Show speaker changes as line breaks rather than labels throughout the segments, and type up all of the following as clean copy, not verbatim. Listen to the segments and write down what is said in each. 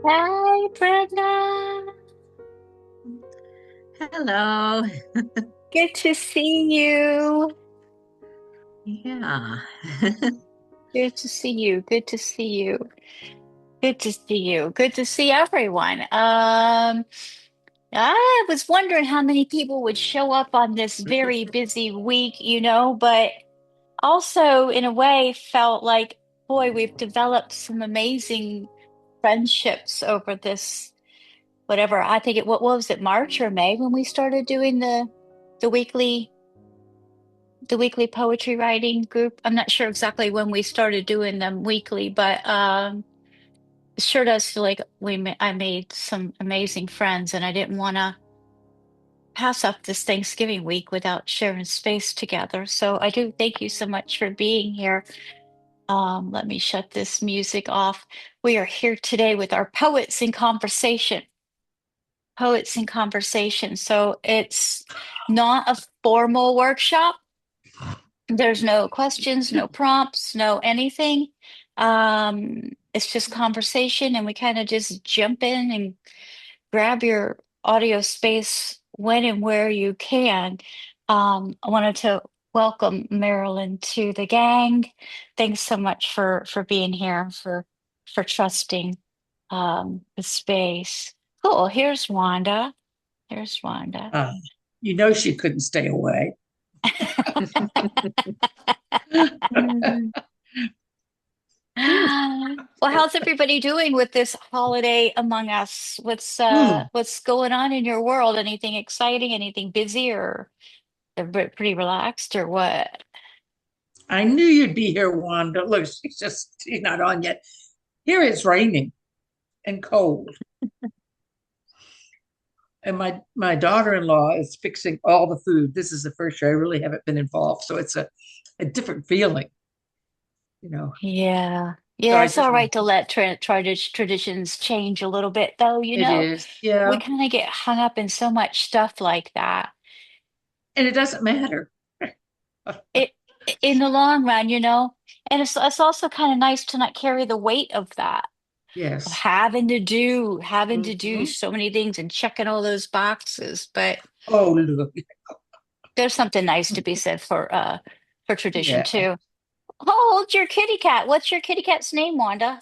Hi, Brenda.
Hello.
Good to see you.
Yeah.
Good to see you. Good to see you. Good to see you. Good to see everyone. I was wondering how many people would show up on this very busy week, but also in a way felt like, boy, we've developed some amazing friendships over this, whatever. I think what was it, March or May when we started doing the weekly the weekly poetry writing group. I'm not sure exactly when we started doing them weekly, but it sure does feel like I made some amazing friends, and I didn't want to pass up this Thanksgiving week without sharing space together. So I do thank you so much for being here. Let me shut this music off. We are here today with our poets in conversation. Poets in conversation. So it's not a formal workshop. There's no questions, no prompts, no anything. It's just conversation, and we kind of just jump in and grab your audio space when and where you can. I wanted to welcome Marilyn to the gang. Thanks so much for being here, for trusting the space. Cool. Here's Wanda. Here's Wanda.
Uh, she couldn't stay away.
Well, how's everybody doing with this holiday among us?
Ooh,
What's going on in your world? Anything exciting? Anything busy, or everybody pretty relaxed, or what?
I knew you'd be here, Wanda. Look, she's not on yet. Here it's raining and cold. And my daughter-in-law is fixing all the food. This is the first year I really haven't been involved. So it's a different feeling, you know.
Yeah.
So
Yeah,
I
it's
just
all right to let traditions change a little bit, though,
it is,
we
yeah.
kind of get hung up in so much stuff like that.
And it doesn't matter.
It in the long run, and it's also kind of nice to not carry the weight of that. Of
Yes.
having to do
Mhm.
so many things and checking all those boxes. But
Oh, look.
there's something nice to be said for tradition
Yeah.
too. Hold your kitty cat. What's your kitty cat's name, Wanda?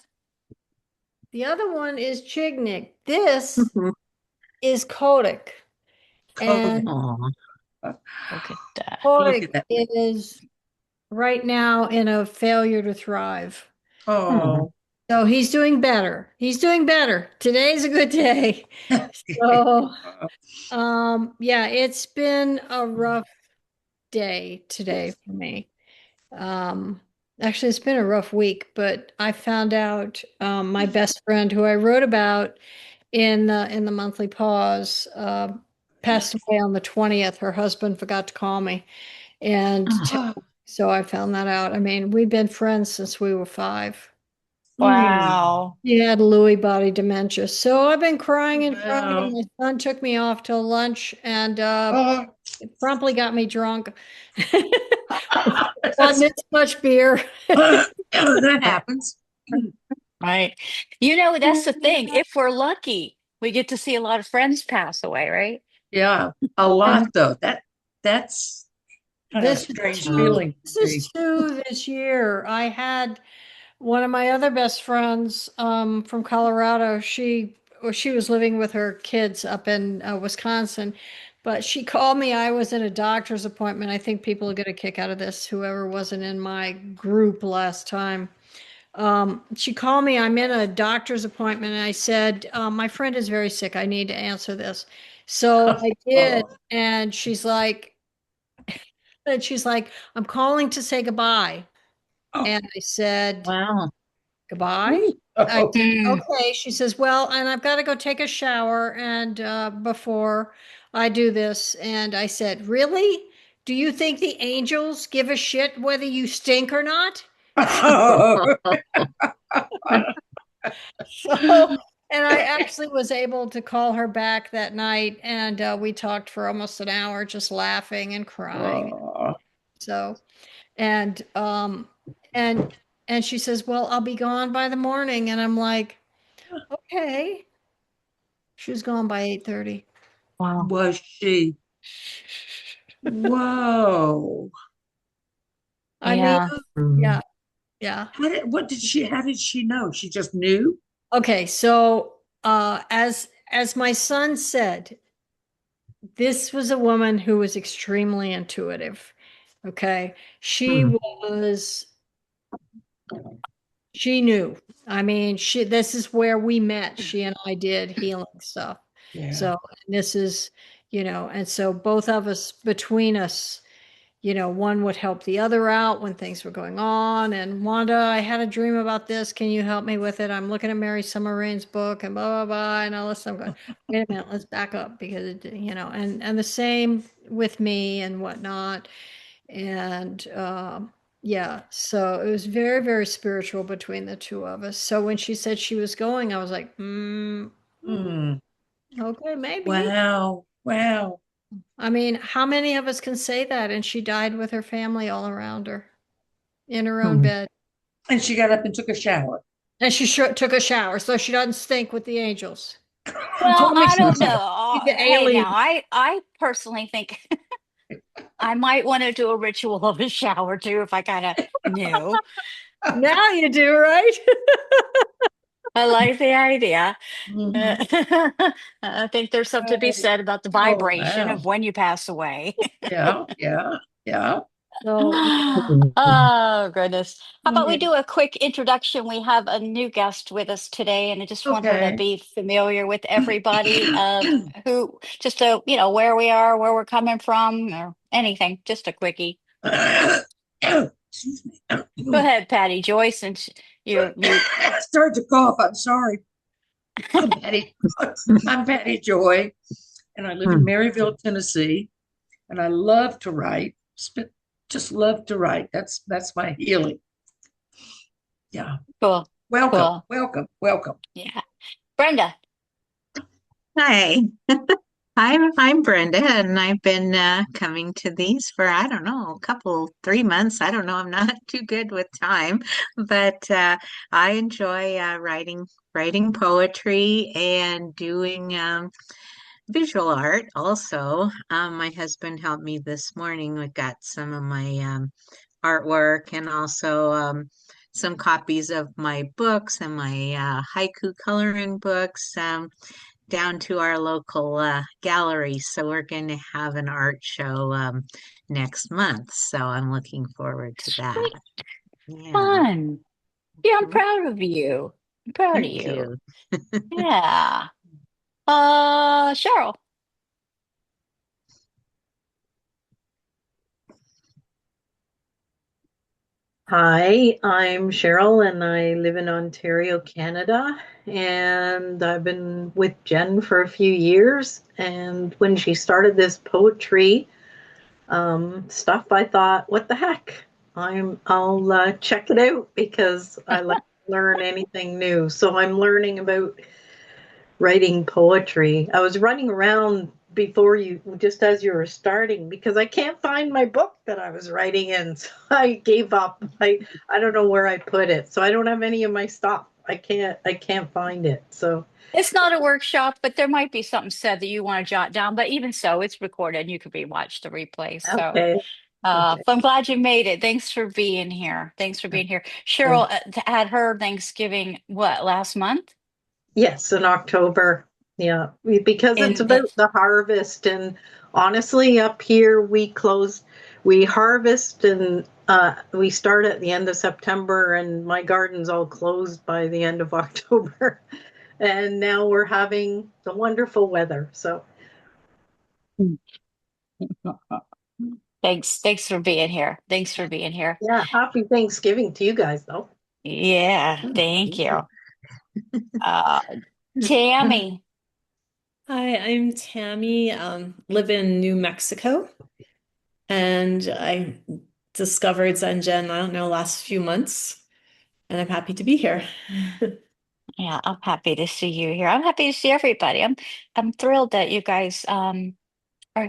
The other one is Chignik. This
Mhm.
is Kodak.
Kodak.
And
Aw.
Look at that.
Look
Kodak
at that.
is right now in a failure to thrive.
Aw.
Oh.
So he's doing better. He's doing better. Today's a good day. So, yeah, it's been a rough day today for me. Um, Actually, it's been a rough week, but I found out my best friend, who I wrote about in the monthly pause, passed away on the 20th. Her husband forgot to call me, and so I found that out. I mean, we've been friends since we were five.
Mm.
Wow.
He had Lewy body dementia, so I've been crying and crying.
Wow.
And my son took me off to lunch and
Oh,
promptly got me drunk. Not
that's,
this much beer.
that happens.
Right. That's the thing. If we're lucky, we get to see a lot of friends pass away, right?
Yeah, a lot though. That's kind of a
This is
strange
two.
Mm.
feeling
This
for
is
me.
two this year. I had one of my other best friends from Colorado. She was living with her kids up in Wisconsin, but she called me. I was in a doctor's appointment. I think people will get a kick out of this. Whoever wasn't in my group last time. She called me. I'm in a doctor's appointment, and I said, "My friend is very sick. I need to answer this." So I did,
Oh,
and she's like, "I'm calling to say goodbye."
oh,
And I said,
Wow.
"Goodbye?" I
oh.
said,
Mm.
"Okay." She says, "Well, and I've got to go take a shower and before I do this." And I said, "Really? Do you think the angels give a shit whether you stink or not?" So, and I actually was able to call her back that night, and we talked for almost an hour, just laughing and crying.
Oh,
So, and and she says, "Well, I'll be gone by the morning," and I'm like, Okay. She was gone by 8:30.
Wow.
Was she? Whoa.
I mean,
Yeah.
yeah, yeah.
How did she know? She just knew?
Okay, so as my son said, this was a woman who was extremely intuitive. Okay.
Hmm.
She knew. I mean, this is where we met. She and I did healing stuff.
Yeah.
So this is, and so both of us between us, one would help the other out when things were going on. And Wanda, I had a dream about this. Can you help me with it? I'm looking at Mary Summer-Rain's book and blah, blah, blah, and all this. I'm going, wait a minute, let's back up because and the same with me and whatnot. And yeah, so it was very, very spiritual between the two of us. So when she said she was going, I was like,
Hmm.
okay, maybe.
Wow. Wow.
I mean, how many of us can say that? And she died with her family all around her in her own
Hmm.
bed.
And she got up and took a shower.
And she took a shower, so she doesn't stink with the angels. She
Well,
told me
I
she
don't
was
know.
the
Hey,
alien.
now I personally think I might want to do a ritual of a shower too if I kind of knew.
Now you do, right?
I like the idea.
Mhm.
I think there's something to be
Oh,
said about the
oh,
vibration
wow.
of when you pass away.
Yeah, yeah, yeah.
So yeah.
Oh, goodness. How about we
Okay.
do a quick introduction? We have a new guest with us today, and I just want her to
Okay.
be familiar with everybody, who, just to, where we are, where we're coming from, or anything. Just a quickie.
Excuse
Go
me.
ahead, Patty Joyce, and you.
I started to cough. I'm sorry. I'm Patty. I'm Patty Joy, and I live in Maryville, Tennessee. And I love to write. Just love to write. That's my healing. Yeah.
Cool,
Welcome,
cool.
welcome, welcome.
Yeah. Brenda.
Hi, I'm Brenda, and I've been coming to these for I don't know, a couple, 3 months. I don't know. I'm not too good with time, but I enjoy writing poetry and doing visual art. Also, my husband helped me this morning. We got some of my artwork and also some copies of my books and my haiku coloring books. Down to our local gallery. So we're going to have an art show next month. So I'm looking forward to that.
Sweet,
Yeah.
fun. Yeah, I'm
Mhm.
proud of you. I'm proud of
Thank
you.
you.
Yeah. Cheryl.
Hi, I'm Cheryl and I live in Ontario, Canada. And I've been with Jen for a few years. And when she started this poetry stuff, I thought, what the heck? I'll check it out because I like to learn anything new. So I'm learning about writing poetry. I was running around before you, just as you were starting, because I can't find my book that I was writing in. So I gave up. I don't know where I put it. So I don't have any of my stuff. I can't find it. So
It's not a workshop, but there might be something said that you want to jot down. But even so, it's recorded and you could rewatch the replay. So,
okay. Okay.
but I'm glad you made it. Thanks for being here. Thanks for being here.
Okay.
Cheryl had her Thanksgiving, what, last month?
Yes, in October. Yeah, because it's
And
about the harvest. And honestly, up here we harvest and we start at the end of September, and my garden's all closed by the end of October. And now we're having the wonderful weather. So,
thanks for being here. Thanks for being here.
yeah, happy Thanksgiving to you guys, though.
Yeah, thank
Thank you.
you. Uh, Tammy.
Hi, I'm Tammy, live in New Mexico, and I discovered Zengen, I don't know, last few months, and I'm happy to be here.
Yeah, I'm happy to see you here. I'm happy to see everybody. I'm thrilled that you guys are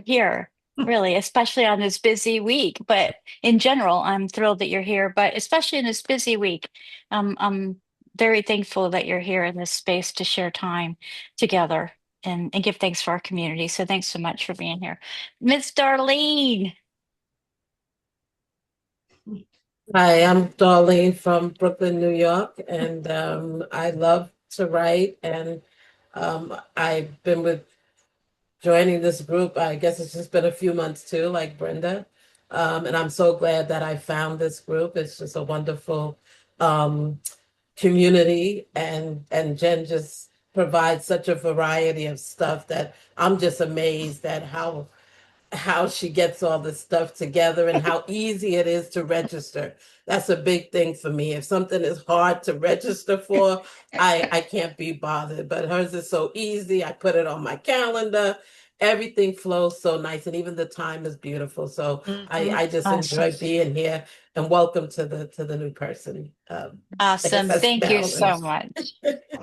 here, really, especially on this busy week. But in general, I'm thrilled that you're here, but especially in this busy week. I'm very thankful that you're here in this space to share time together and give thanks for our community. So thanks so much for being here. Miss Darlene.
Hi, I'm Darlene from Brooklyn, New York, and I love to write. And I've been with joining this group. I guess it's just been a few months too, like Brenda. And I'm so glad that I found this group. It's just a wonderful um, community, and Jen just provides such a variety of stuff that I'm just amazed at how she gets all this stuff together and how easy it is to register. That's a big thing for me. If something is hard to register for, I can't be bothered. But hers is so easy. I put it on my calendar. Everything flows so nice, and even the time is beautiful. So I just
Awesome.
enjoy being here. And welcome to the new person. I guess
Awesome.
that's
Thank you
Marilyn.
so much.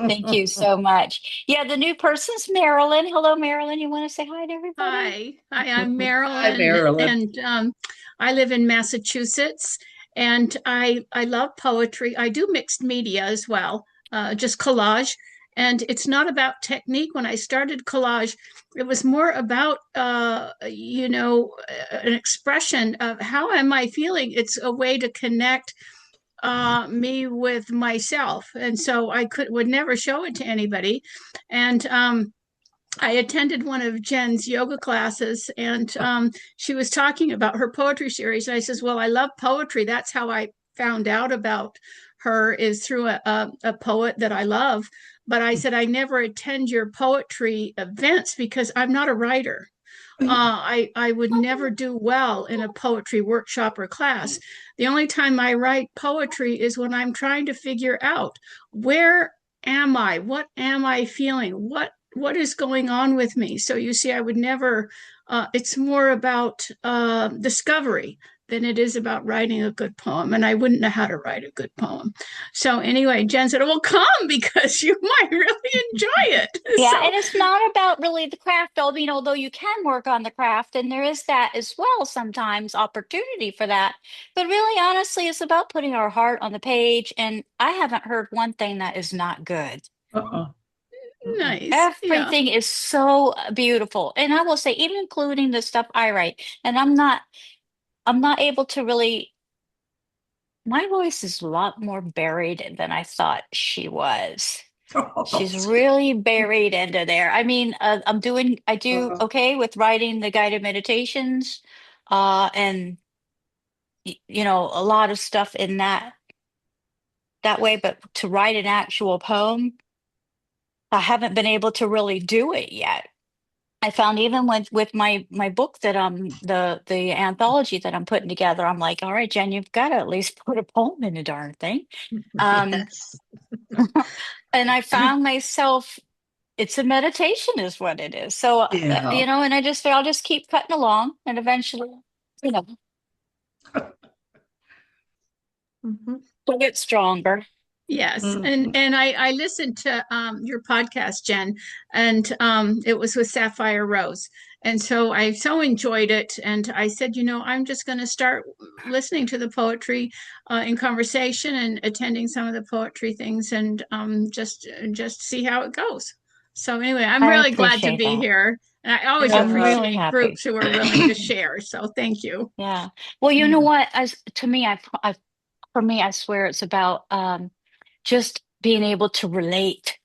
Thank you so much. Yeah, the new person's Marilyn. Hello, Marilyn. You want to say hi to everybody?
Hi, I'm
Hi,
Marilyn,
Marilyn.
and I live in Massachusetts, and I love poetry. I do mixed media as well, just collage, and it's not about technique. When I started collage, it was more about an expression of how am I feeling. It's a way to connect me with myself, and so I would never show it to anybody, and I attended one of Jen's yoga classes, and she was talking about her poetry series. And I says, "Well, I love poetry. That's how I found out about her, is through a poet that I love." But I said, "I never attend your poetry events because I'm not a writer. I would never do well in a poetry workshop or class. The only time I write poetry is when I'm trying to figure out, where am I? What am I feeling? What is going on with me?" So you see, I would never. It's more about discovery than it is about writing a good poem, and I wouldn't know how to write a good poem. So anyway, Jen said, "Well, come because you might really enjoy it."
Yeah,
So
and it's not about really the craft, I mean, although you can work on the craft, and there is that as well, sometimes opportunity for that. But really, honestly, it's about putting our heart on the page. And I haven't heard one thing that is not good.
Uh-uh. Mm-mm.
nice, yeah.
Everything is so beautiful. And I will say, even including the stuff I write, and I'm not able to really, my voice is a lot more buried than I thought she was.
Oh,
She's really buried into there. I mean, I do
uh,
okay with writing the guided meditations, and a lot of stuff in that way, but to write an actual poem, I haven't been able to really do it yet. I found even with my book that the anthology that I'm putting together, I'm like, all right, Jen, you've got to at least put a poem in the darn thing. Um,
Yes.
and I found myself, it's a meditation is what it is. So,
yeah.
and I'll just keep cutting along, and eventually, you know,
Mhm.
we'll get stronger.
Yes, and
Mhm.
I listened to your podcast, Jen, and it was with Sapphire Rose, and so I so enjoyed it. And I said, I'm just going to start listening to the poetry in conversation and attending some of the poetry things, and just see how it goes. So anyway, I'm
I
really glad to
appreciate
be
that.
here, and I always
Yeah.
I'm really
appreciate
happy.
groups who are willing to share. So thank you.
Yeah. Well, you know what? As to me, for me, I swear it's about just being able to relate.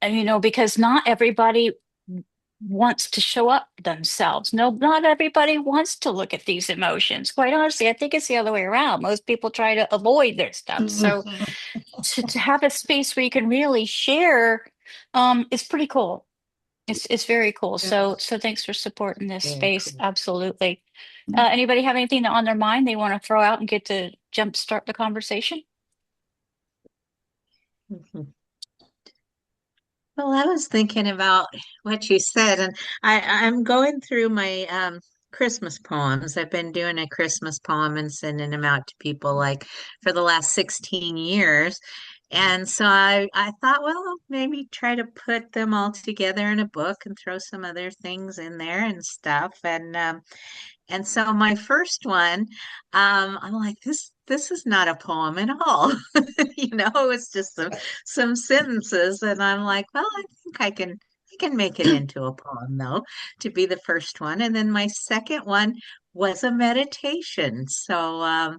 And because not everybody wants to show up themselves. No, not everybody wants to look at these emotions. Quite honestly, I think it's the other way around. Most people try to avoid their stuff. So
Mhm.
to have a space where you can really share, is pretty cool. It's very cool. So
Yes.
so thanks for supporting this
Very
space.
cool.
Absolutely. Anybody have anything on their mind they want to throw out and get to jumpstart the conversation?
Mhm. Well, I was thinking about what you said, and I'm going through my Christmas poems. I've been doing a Christmas poem and sending them out to people like for the last 16 years. And so I thought, well, maybe try to put them all together in a book and throw some other things in there and stuff. And so my first one, I'm like, this is not a poem at all. It's just some sentences, and I'm like, well, I think I can make it into a poem though, to be the first one. And then my second one was a meditation. So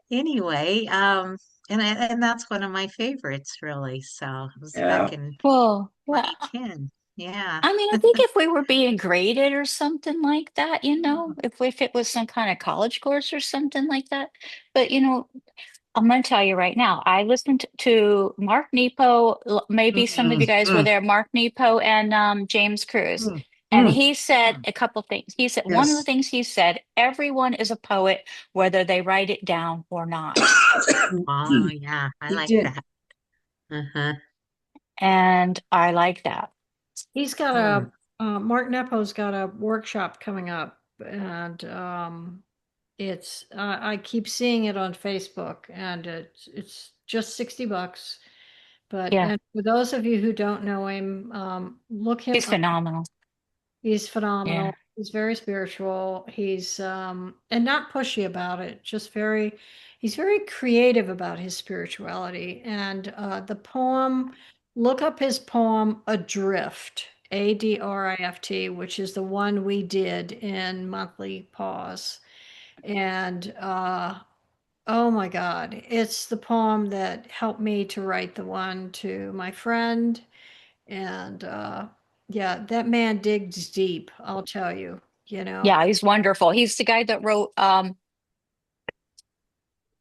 anyway, and that's one of my favorites, really. So it was back
Yeah.
in
Well, yeah.
2010. Yeah.
I mean, I think if we were being graded or something like that, if it was some kind of college course or something like that. But I'm going to tell you right now, I listened to Mark Nepo. Maybe some of
Mm,
you guys were
mm,
there, Mark Nepo and James Cruz.
mm,
And
mm.
he said a couple things. He said, one of the
Yes.
things he said, everyone is a poet, whether they write it down or not.
Oh, yeah. I
He
like
did.
that. Uh-huh.
And I like that.
He's got
Hmm.
Mark Nepo's got a workshop coming up, and I keep seeing it on Facebook, and it's just $60. But
Yeah,
and for those of you who don't know him, look him
he's
up.
phenomenal.
He's
Yeah.
phenomenal. He's very spiritual. He's and not pushy about it, just he's very creative about his spirituality. And the poem, look up his poem Adrift, Adrift, which is the one we did in monthly pause. And oh my God, it's the poem that helped me to write the one to my friend. And yeah, that man digs deep, I'll tell you, you know.
Yeah, he's wonderful. He's the guy that wrote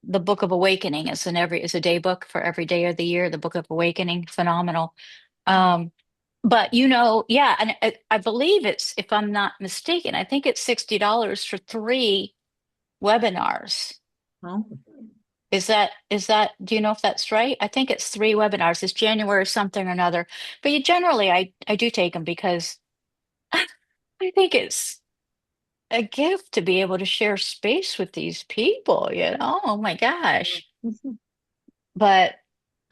the Book of Awakening. It's a day book for every day of the year, the Book of Awakening. Phenomenal. Um, but yeah, and I believe it's, if I'm not mistaken, I think it's $60 for 3 webinars.
Oh,
Do you know if that's right? I think it's 3 webinars. It's January something or another. But generally I do take them because I think it's a gift to be able to share space with these people. Oh my gosh. But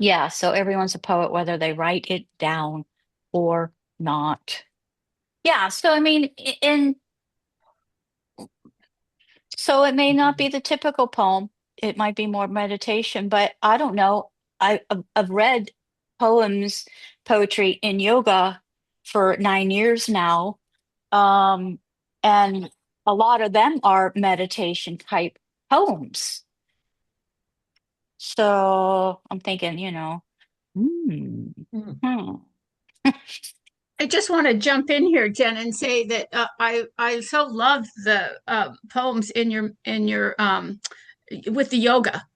yeah, so everyone's a poet, whether they write it down or not. Yeah, so I mean, and so it may not be the typical poem. It might be more meditation, but I don't know. I've read poetry in yoga for 9 years now. And a lot of them are meditation type poems. So I'm thinking, hmm,
hmm.
hmm.
I just want to jump in here, Jen, and say that I so love the poems in your with the yoga.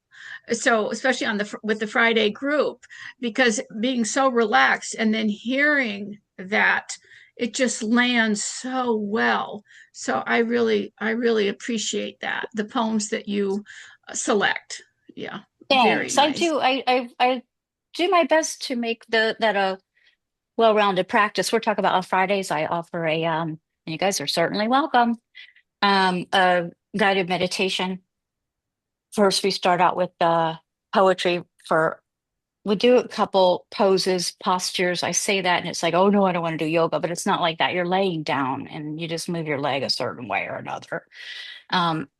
So especially on the with the Friday group, because being so relaxed and then hearing that, it just lands so well. So I really appreciate that, the poems that you select. Yeah, very
Thanks. I
nice.
do. I do my best to make that a well-rounded practice. We're talking about on Fridays. I offer and you guys are certainly welcome, a guided meditation. First, we start out with poetry we do a couple poses, postures. I say that and it's like, oh no, I don't want to do yoga, but it's not like that. You're laying down and you just move your leg a certain way or another.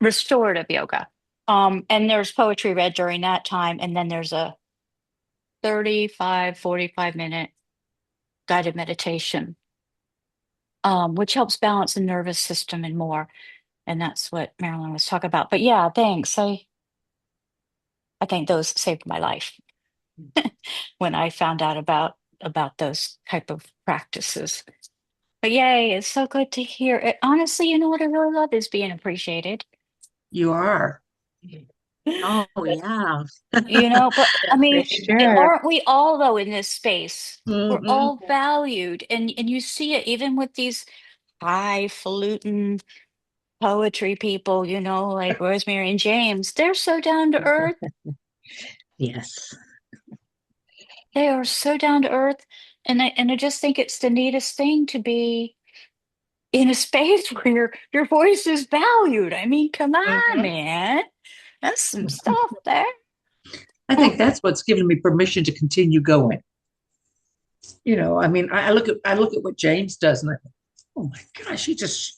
Restorative yoga. And there's poetry read during that time, and then there's a 45 minute guided meditation, which helps balance the nervous system and more. And that's what Marilyn was talking about. But yeah, thanks. I think those saved my life when I found out about those type of practices. But yay, it's so good to hear it. Honestly, you know what I really love is being appreciated.
You are.
Oh, yeah.
But I
For
mean,
sure.
aren't we all though in this space? We're
Hmm.
all valued, and you see it even with these highfalutin poetry people, like Rosemary and James. They're so down to earth.
Yes.
They are so down to earth, and I just think it's the neatest thing to be in a space where your voice is valued. I mean, come on,
Hmm.
man. That's some stuff there.
I think that's what's given me permission to continue going. I mean, I look at what James does, and I think, oh my gosh,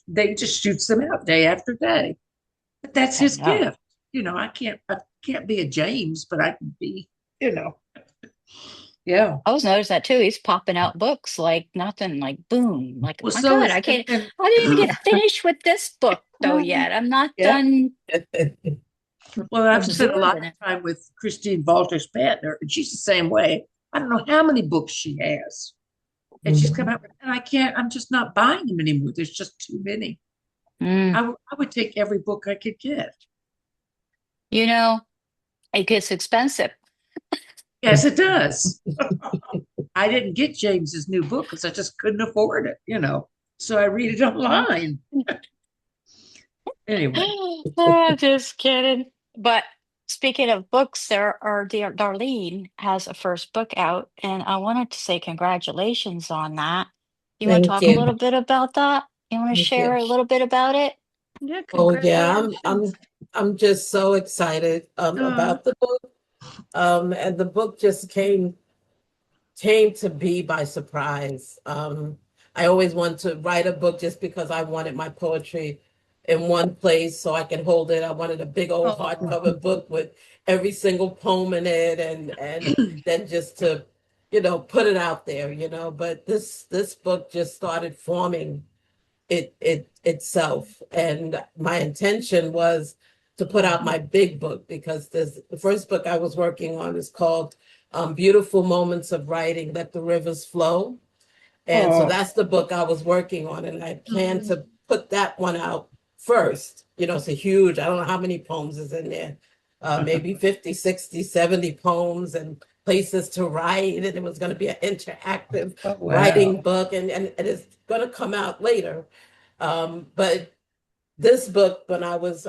they just shoots them out day after day. But that's
I
his
know.
gift. I can't be a James, but I can be, you know. Yeah.
I was noticing that too. He's popping out books like nothing, like boom. Like,
Well,
my
so
God,
is
I didn't even get finished with this book though yet. I'm not
yeah.
done
Well, I've spent a lot
absorbing
of
it.
time with Christine Walters Patner, and she's the same way. I don't know how many books she has, and she's come out, and I'm just not buying them anymore. There's just too many.
Mm.
I would take every book I could get.
You know, it gets expensive.
Yes, it does. I didn't get James's new book because I just couldn't afford it. So I read it online. Anyway.
Just kidding. But speaking of books, Darlene has a first book out, and I wanted to say congratulations on that. You want to
Thank
talk a
you.
little bit about that? You want to
Thank
share
you.
a little bit about it?
Yeah,
Oh yeah, I'm
congratulations.
I'm I'm just so excited
Uh,
about the book. And the book just came to be by surprise. I always wanted to write a book just because I wanted my poetry in one place so I can hold it. I wanted a big old
oh,
hardcover book with every single poem in it, and then just to, put it out there. But this book just started forming it itself. And my intention was to put out my big book because the first book I was working on is called Beautiful Moments of Writing, Let the Rivers Flow. And so
oh,
that's the book I was working on. And I plan
mhm.
to put that one out first. It's a huge, I don't know how many poems is in there, maybe 50, 60, 70 poems and places to write. And it was going to be an interactive
Oh,
writing
wow.
book. And it's going to come out later. But this book, when I was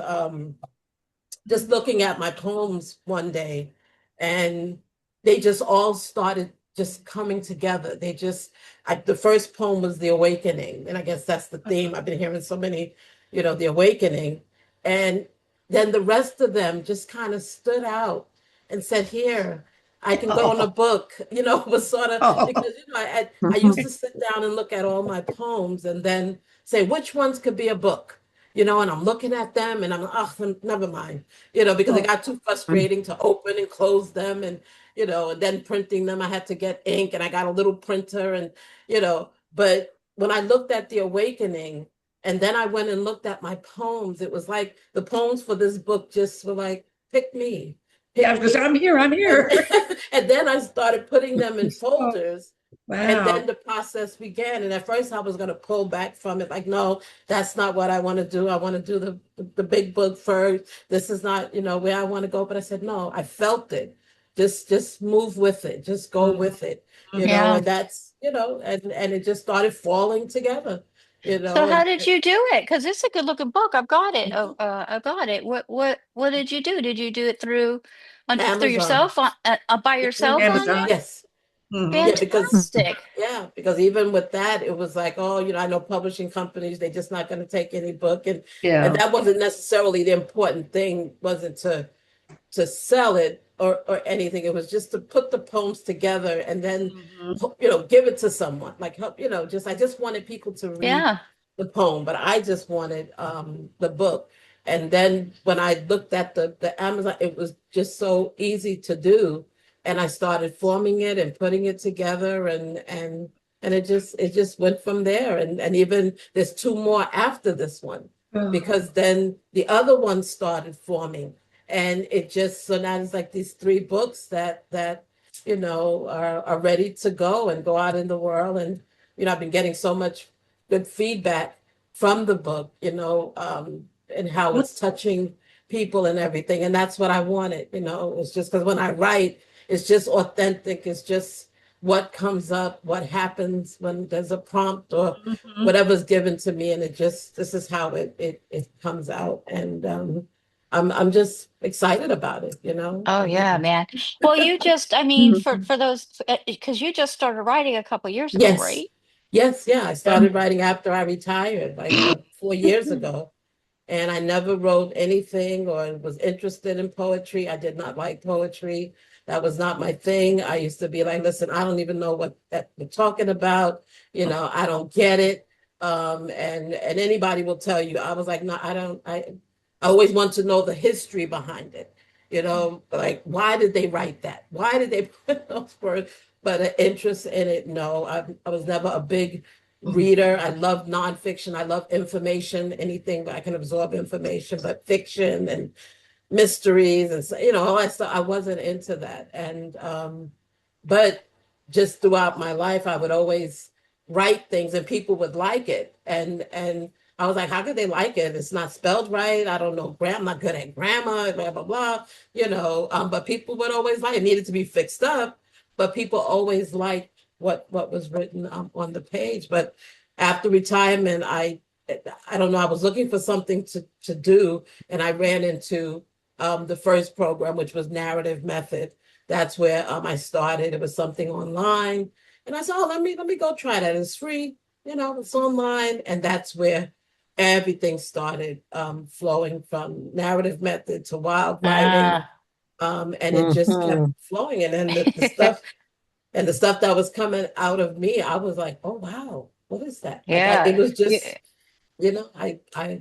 just looking at my poems one day, and they just all started just coming together. The first poem was The Awakening. And I guess that's the theme. I've been hearing so many, The Awakening. And then the rest of them just kind of stood out and said, here, I can go in a
Oh,
book, it was sort of
oh,
because, I used to sit down and look at all my poems and then say, which ones could be a book? And I'm looking at them and I'm, oh, never mind, because it
oh,
got too frustrating to open and close them and then printing them, I had to get ink and I got a little printer but when I looked at The Awakening and then I went and looked at my poems, it was like the poems for this book just were like, pick me,
yeah,
pick
because
me.
I'm here. I'm
And,
here.
and then I started putting them in
Oh,
folders. And
wow.
then the process began. And at first I was going to pull back from it. Like, no, that's not what I want to do. I want to do the big book first. This is not, where I want to go. But I said, no, I felt it. Just move with it. Just go
Mhm,
with it.
Yeah.
And that's, and it just started falling together,
So how
and
did you do it? Because it's a good looking book. I've got it. Oh, I got it. What did you do? Did you do it through
Amazon.
yourself by yourself on
Amazon.
there?
Yes.
Hmm.
Yeah, because
Fantastic.
even with that, it was like, oh, I know publishing companies, they're just not going to take any book. And
Yeah.
that wasn't necessarily the important thing, wasn't to sell it or anything. It was just to put the poems together and then,
Hmm.
give it to someone. Like help, I just wanted people to read
Yeah.
the poem, but I just wanted the book. And then when I looked at the Amazon, it was just so easy to do. And I started forming it and putting it together and it just went from there. And even there's two more after this one
Oh,
because then the other one started forming and it just so now it's like these three books that are ready to go and go out in the world. And I've been getting so much good feedback from the book, and how
what?
it's touching people and everything. And that's what I wanted. It's just because when I write, it's just authentic. It's just what comes up, what happens when there's a prompt or
Mhm.
whatever's given to me. And this is how it comes out. And I'm just excited about it.
Oh
And
yeah, man. Well, I mean, for those, because you just started writing a couple years ago,
yes,
right?
yes, yeah. I
Yeah.
started writing after I retired, like 4 years ago. And I never wrote anything or was interested in poetry. I did not like poetry. That was not my thing. I used to be like, listen, I don't even know what that we're talking about. I don't get it. And anybody will tell you, I was like, no, I don't, I always want to know the history behind it. Like, why did they write that? Why did they put those words? But an interest in it, no. I was never a big reader. I love nonfiction. I love information, anything that I can absorb information, but fiction and mysteries and all that stuff. I wasn't into that. And but just throughout my life, I would always write things and people would like it. And I was like, how could they like it? It's not spelled right. I don't know I'm not good at grammar, blah, blah, blah. But people would always like it. Needed to be fixed up, but people always liked what was written on the page. But after retirement, I don't know, I was looking for something to do, and I ran into the first program, which was narrative method. That's where I started. It was something online, and I said, "Oh, let me go try that. It's free, it's online." And that's where everything started flowing, from narrative method to wild writing, and it just kept flowing. And then the stuff that was coming out of me, I was like, "Oh wow, what is that?"
Yeah.
It was just,
Yeah.
it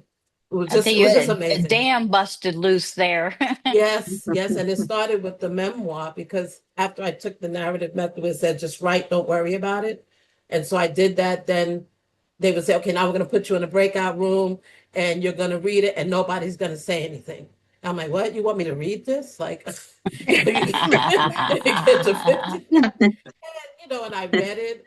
was just
A
amazing.
dam busted loose there.
Yes, yes. And it started with the memoir, because after I took the narrative method, it said, just write, don't worry about it. And so I did that. Then they would say, okay, now we're going to put you in a breakout room and you're going to read it and nobody's going to say anything. I'm like, what? You want me to read this? Like, you get to 50. And I read it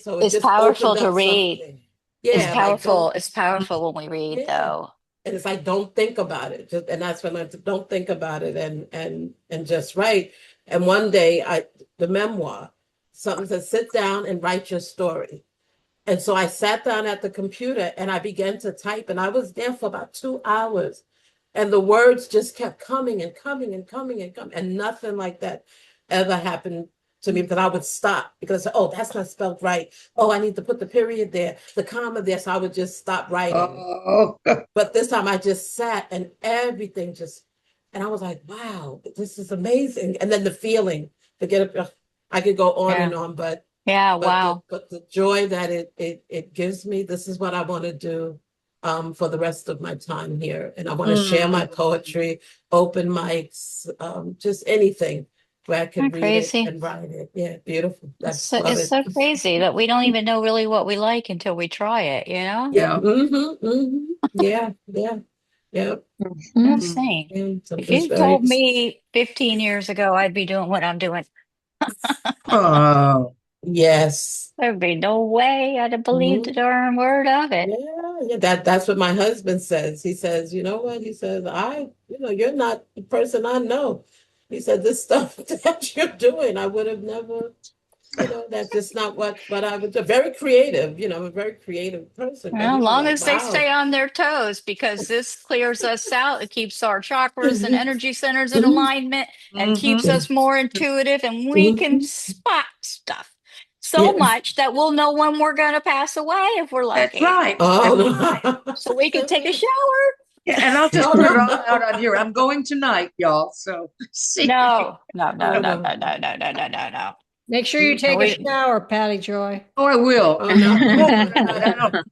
so it
It's
just
powerful
opened
to
up
read.
something. Yeah, like
It's powerful when we read,
yeah.
though.
And it's like, don't think about it. And that's when I don't think about it, and just write. And one day the memoir, something said, sit down and write your story. And so I sat down at the computer and I began to type, and I was there for about 2 hours. And the words just kept coming and coming and coming and coming. And nothing like that ever happened to me, because I would stop because, oh, that's not spelled right. Oh, I need to put the period there, the comma there. So I would just stop writing.
Oh,
But this time I just sat and everything and I was like, wow, this is amazing. And then the feeling, I could go on
Yeah.
and on, but
Yeah.
but
Wow.
the joy that it gives me, this is what I want to do for the rest of my time here. And I want to share my poetry, open mics, just anything where I
Isn't
can
that
read it
crazy?
and write it. Yeah, beautiful. I love
It's
it.
so crazy that we don't even know really what we like until we try it, you know?
yeah.
Yeah, yeah, yeah.
Insane.
So
If
just
you
very,
told me 15 years ago I'd be doing what I'm doing,
Oh,
yes.
there'd be no way I'd have believed
Mhm.
a darn word of it.
Yeah, that's what my husband says. He says, you know what? He says, you're not the person I know. He said, this stuff that you're doing, I would have never, that's just not what I would do. Very creative, I'm a very creative person, but
Well,
he
as
was
long
like,
as they
wow.
stay on their toes, because this clears us out. It keeps our chakras and
Mhm.
energy centers in
Mhm.
alignment and keeps
mm-hmm.
us more intuitive, and we can
Mhm.
spot stuff so
Yes.
much that we'll know when we're going to pass away if we're
That's
lucky.
right.
Oh,
That's right.
no.
So we can take a shower.
Yeah, and I'll just
Oh,
put it all
no.
out on here. I'm going tonight, y'all. So see if you.
No, no, no,
Oh,
no,
no.
no, no, no, no, no, no, no.
Make sure you take a
We,
shower, Patty Joy.
Oh, I will.
Oh,
And
no.
but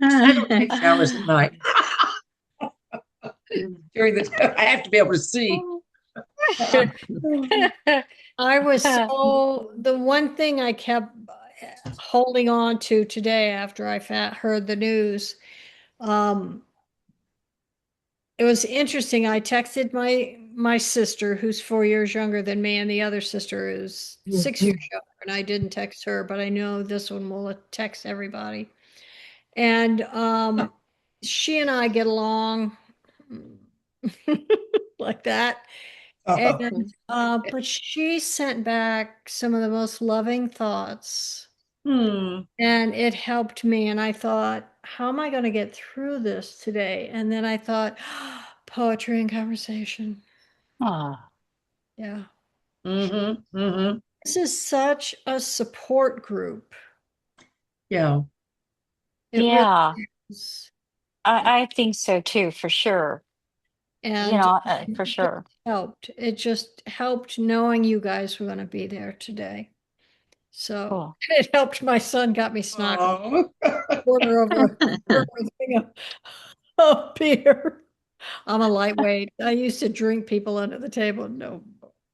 I don't take showers at night. During the I have to be able to see.
I was the one thing I kept holding on to today after I heard the news. Um, it was interesting. I texted my sister, who's 4 years younger than me, and the other sister is 6 years younger. And I didn't text her, but I know this one will text everybody. And she and I get along like that. And but she sent back some of the most loving thoughts,
Hmm.
and it helped me. And I thought, how am I going to get through this today? And then I thought, poetry and conversation.
oh,
Yeah.
Mm-hmm. Mm-hmm.
This is such a support group.
Yeah.
It really
yeah.
is.
I think so too, for sure.
And
For
it
sure.
helped. It just helped knowing you guys were going to be there today. So
Cool.
it helped. My son got me snuggled.
Oh.
Quarter of a quarter of a thing of beer. I'm a lightweight. I used to drink people under the table. No.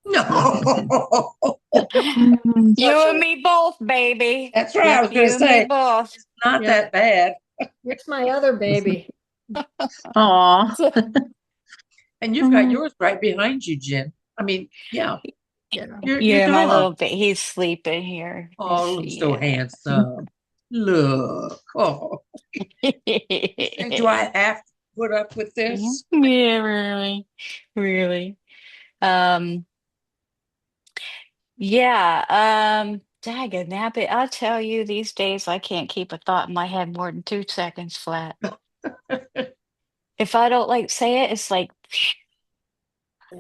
No.
You and me both, baby.
That's right. I
Yeah.
was going to
You and me
say,
both.
it's not
Yeah.
that bad.
Here's my other baby.
Aw.
And you've got yours right behind you, Jen. I mean, yeah,
Yeah.
your
Yeah, my
dog.
little bit. He's sleeping here. Let's
Oh, looks
see.
so handsome. Look. Oh. Say, do I have to put up with this?
Yeah, really, really. Um, yeah, daggone nabbit. I'll tell you, these days I can't keep a thought in my head more than 2 seconds flat. If I don't like say it, it's like,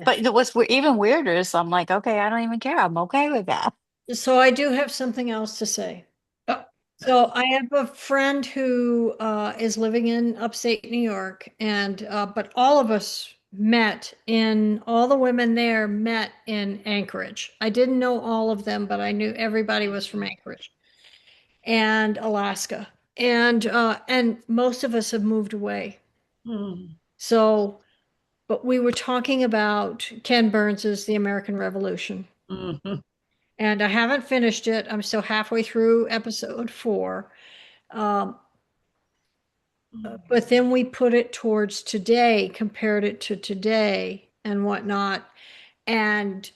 but what's even weirder is I'm like, okay, I don't even care. I'm okay with that.
So I do have something else to say.
Oh,
So I have a friend who is living in upstate New York, and but all of us met in all the women there met in Anchorage. I didn't know all of them, but I knew everybody was from Anchorage and Alaska, and most of us have moved away.
hmm.
So, but we were talking about Ken Burns's The American Revolution,
Mhm.
and I haven't finished it. I'm still halfway through episode 4. Um, but then we put it towards today, compared it to today and whatnot. And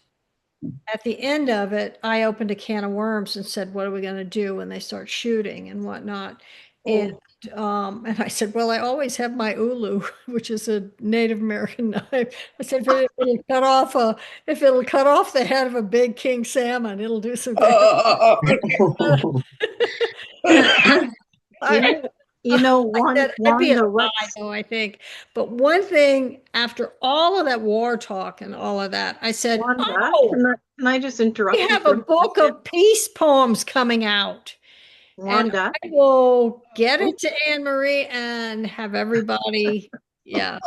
at the end of it, I opened a can of worms and said, "What are we going to do when they start shooting and whatnot?" And
Oh.
and I said, "Well, I always have my ulu, which is a Native American knife." I said, if it'll cut off the head of a big king salmon, it'll do some damage."
You
I,
know, you know,
I said, I'd be at
Wanda,
a high,
what's
though, I think. But one thing, after all of that war talk and all of that, I said,
Wanda?
"Oh,
Can I just
we
interrupt you
have
for
a
a
book
second?
of peace poems coming out." And
Wanda,
I will get it to Anne Marie and have everybody, yeah,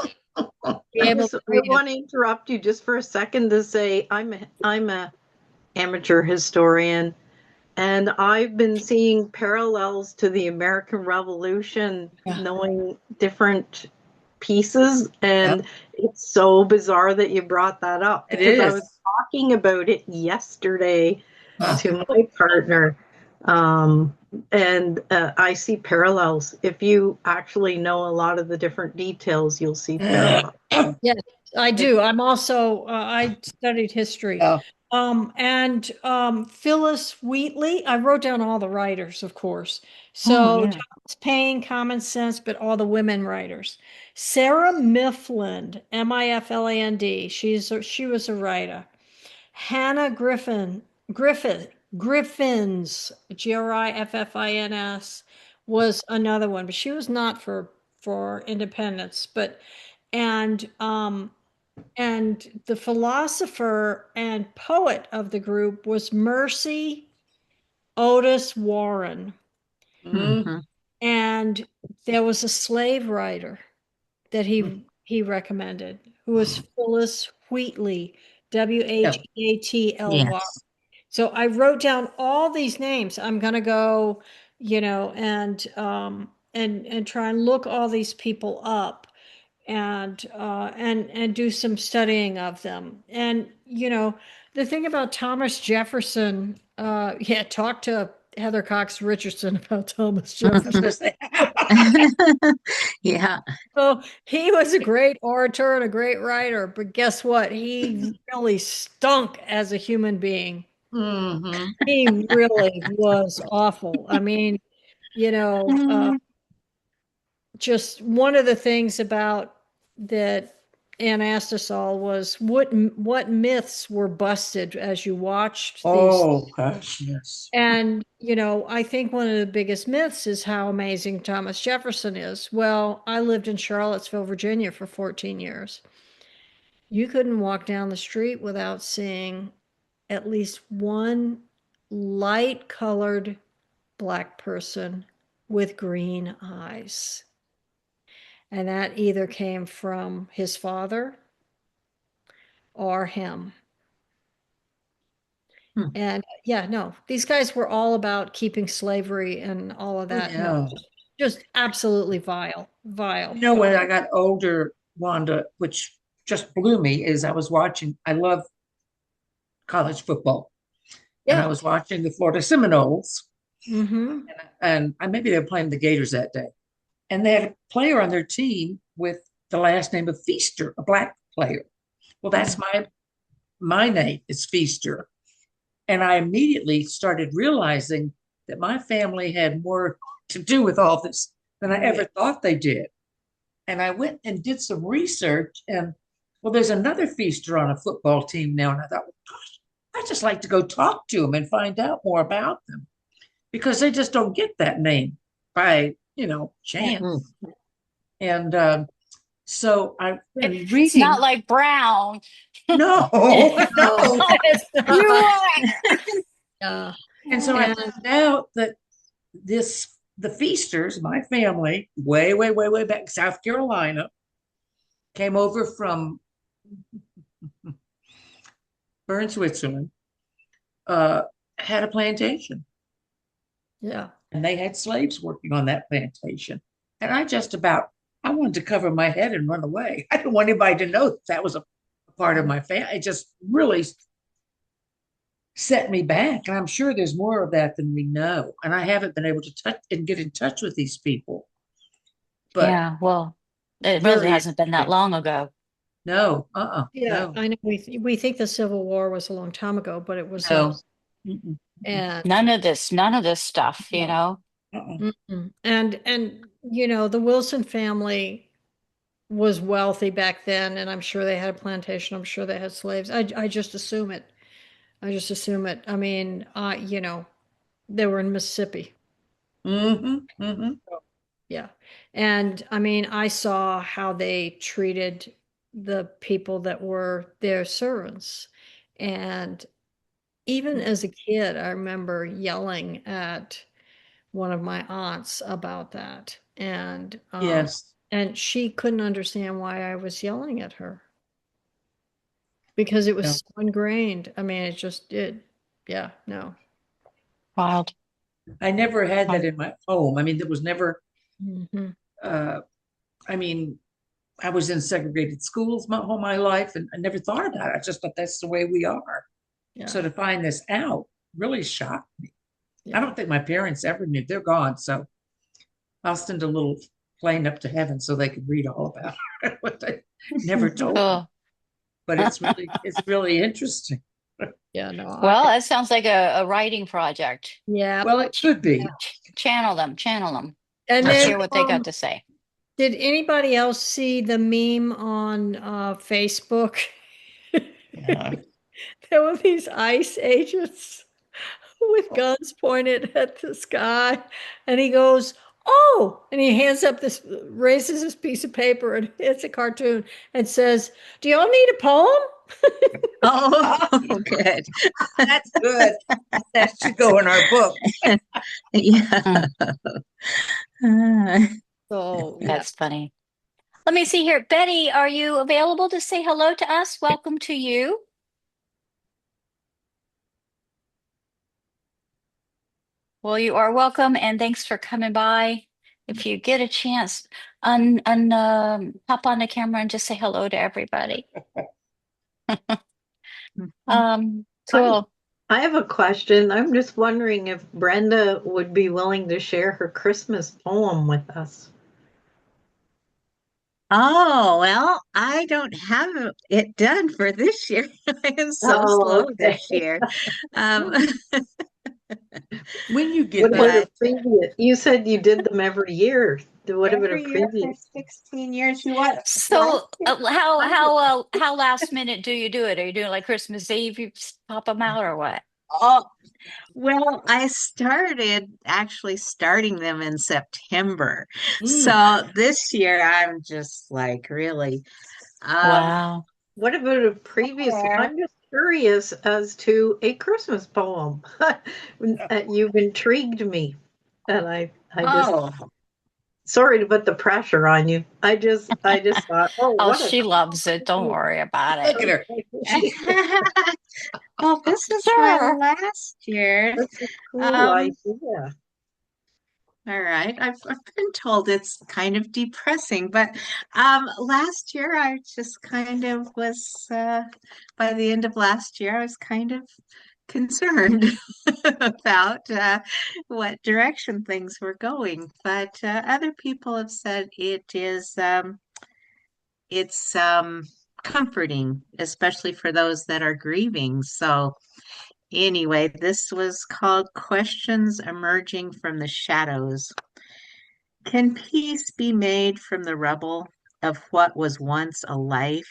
be able to
I
read them.
want to interrupt you just for a second to say I'm a amateur historian, and I've been seeing parallels to the American Revolution,
Yeah.
knowing different pieces,
Yep.
and it's so bizarre that you brought that up
It
because I was
is.
talking about it yesterday
Huh.
to my partner. Um, and I see parallels. If you actually know a lot of the different details, you'll see parallels.
Yes, I do. I'm also, I studied history.
Yeah.
And Phyllis Wheatley, I wrote down all the writers, of course.
Oh,
So
yeah.
Thomas Paine, Common Sense, but all the women writers. Sarah Mifflin, Mifland, she was a writer. Hannah Griffins, Griffins, was another one, but she was not for independence. But and um and the philosopher and poet of the group was Mercy Otis Warren.
Mhm.
Mhm.
And there was a slave writer that he recommended, who was Phyllis Wheatley,
Yeah.
Wheatly.
Yes.
So I wrote down all these names. I'm gonna go, and try and look all these people up and do some studying of them. And the thing about Thomas Jefferson, yeah, talk to Heather Cox Richardson about Thomas
I
Jefferson.
was gonna say.
Yeah.
So he was a great orator and a great writer, but guess what? He really stunk as a human being.
Hmm.
He really was awful. I mean, you know, uh,
Mm,
just one of the things about that Ann asked us all was what myths were busted as you watched these.
Oh gosh, yes.
And, I think one of the biggest myths is how amazing Thomas Jefferson is. Well, I lived in Charlottesville, Virginia for 14 years. You couldn't walk down the street without seeing at least one light colored black person with green eyes. And that either came from his father or him.
Hmm.
And yeah, no, these guys were all about keeping slavery and all of
Oh,
that. No,
yeah.
just absolutely vile, vile,
You know, when
vile.
I got older, Wanda, which just blew me, is I love college football. And I
Yeah.
was watching the Florida Seminoles,
Mm-hmm.
and maybe they were playing the Gators that day. And they had a player on their team with the last name of Feaster, a black player. Well, that's my name is Feaster. And I immediately started realizing that my family had more to do with all this than I ever thought they did. And I went and did some research, and well, there's another Feaster on a football team now. And I thought, well, gosh, I'd just like to go talk to them and find out more about them because they just don't get that name by,
Hmm.
chance. And so I've been
It's not
reading.
like Brown.
No,
No,
no.
it's
You
not.
are.
Yeah.
And so I
And
found out that the Feasters, my family, way, way, way, way back South Carolina, came over from Bern, Switzerland, uh, had a plantation,
yeah.
and they had slaves working on that plantation. And I wanted to cover my head and run away. I didn't want anybody to know that was a part of my family. It just really set me back. And I'm sure there's more of that than we know. And I haven't been able to touch and get in touch with these people, but
Yeah, well, it really
very
hasn't been that
interesting.
long ago.
No,
Yeah,
no,
I know we think the Civil War was a long time ago, but it was
no. Mm-mm,
and
None of this stuff, you
no.
know?
uh-uh.
And the Wilson family was wealthy back then, and I'm sure they had a plantation. I'm sure they had slaves. I just assume it. I just assume it. I mean, they were in Mississippi.
Mm-hmm, mm-hmm.
Yeah. And I mean, I saw how they treated the people that were their servants. And even as a kid, I remember yelling at one of my aunts about that.
Yes.
And she couldn't understand why I was yelling at her because it was
No.
so ingrained. I mean, it just did. Yeah, no.
Wild.
I never had that
Wild.
in my home. I mean, there was never,
Hmm.
uh, I mean, I was in segregated schools my life and I never thought about it. I just thought that's the way we are. So
Yeah,
to find this out really shocked me. I
yeah.
don't think my parents ever knew. They're gone. So I'll send a little plane up to heaven so they could read all about it, what they never told me.
Cool.
But it's really interesting.
Yeah, no,
Well, it sounds like a writing project.
yeah.
Well, it could be.
Channel them, channel them.
And
Let's
That's
then,
hear what they got to say.
did anybody else see the meme on Facebook?
right.
There were these ICE agents with guns pointed at the sky, and he goes, "Oh!" And he raises this piece of paper, and it's a cartoon, and says, "Do y'all need a poem?"
Oh, good.
That's good. That should go in our book.
Yeah.
Mm,
So yeah,
that's funny. Let me see here. Betty, are you available to say hello to us? Welcome to you. Well, you are welcome, and thanks for coming by. If you get a chance, pop on the camera and just say hello to everybody.
I,
Cool.
I have a question. I'm just wondering if Brenda would be willing to share her Christmas poem with us.
oh, well, I don't have it done for this year. I am so
Oh,
slow
okay.
this year. Um,
When you
What
get
about
that,
a
but
previous? You said you did them every year. What about a
every year for
previous?
16 years, you what? Last
So,
year,
how last minute do you do it? Are you doing like Christmas Eve? You pop them out or what?
oh, well, I started actually starting them in September.
mm,
So this year I'm just like really um
Wow.
What about a previous?
there.
I'm just curious as to a Christmas poem. You've intrigued me, and I just
Oh,
sorry to put the pressure on you. I just thought, oh,
Oh,
what a
she loves it. Don't worry about it.
Look at her.
Well, this is my
Sure.
last year.
That's a cool
Um,
idea.
all right. I've been told it's kind of depressing, but last year I just kind of was by the end of last year I was kind of concerned about what direction things were going. But other people have said it's comforting, especially for those that are grieving. So anyway, this was called Questions Emerging from the Shadows. Can peace be made from the rubble of what was once a life?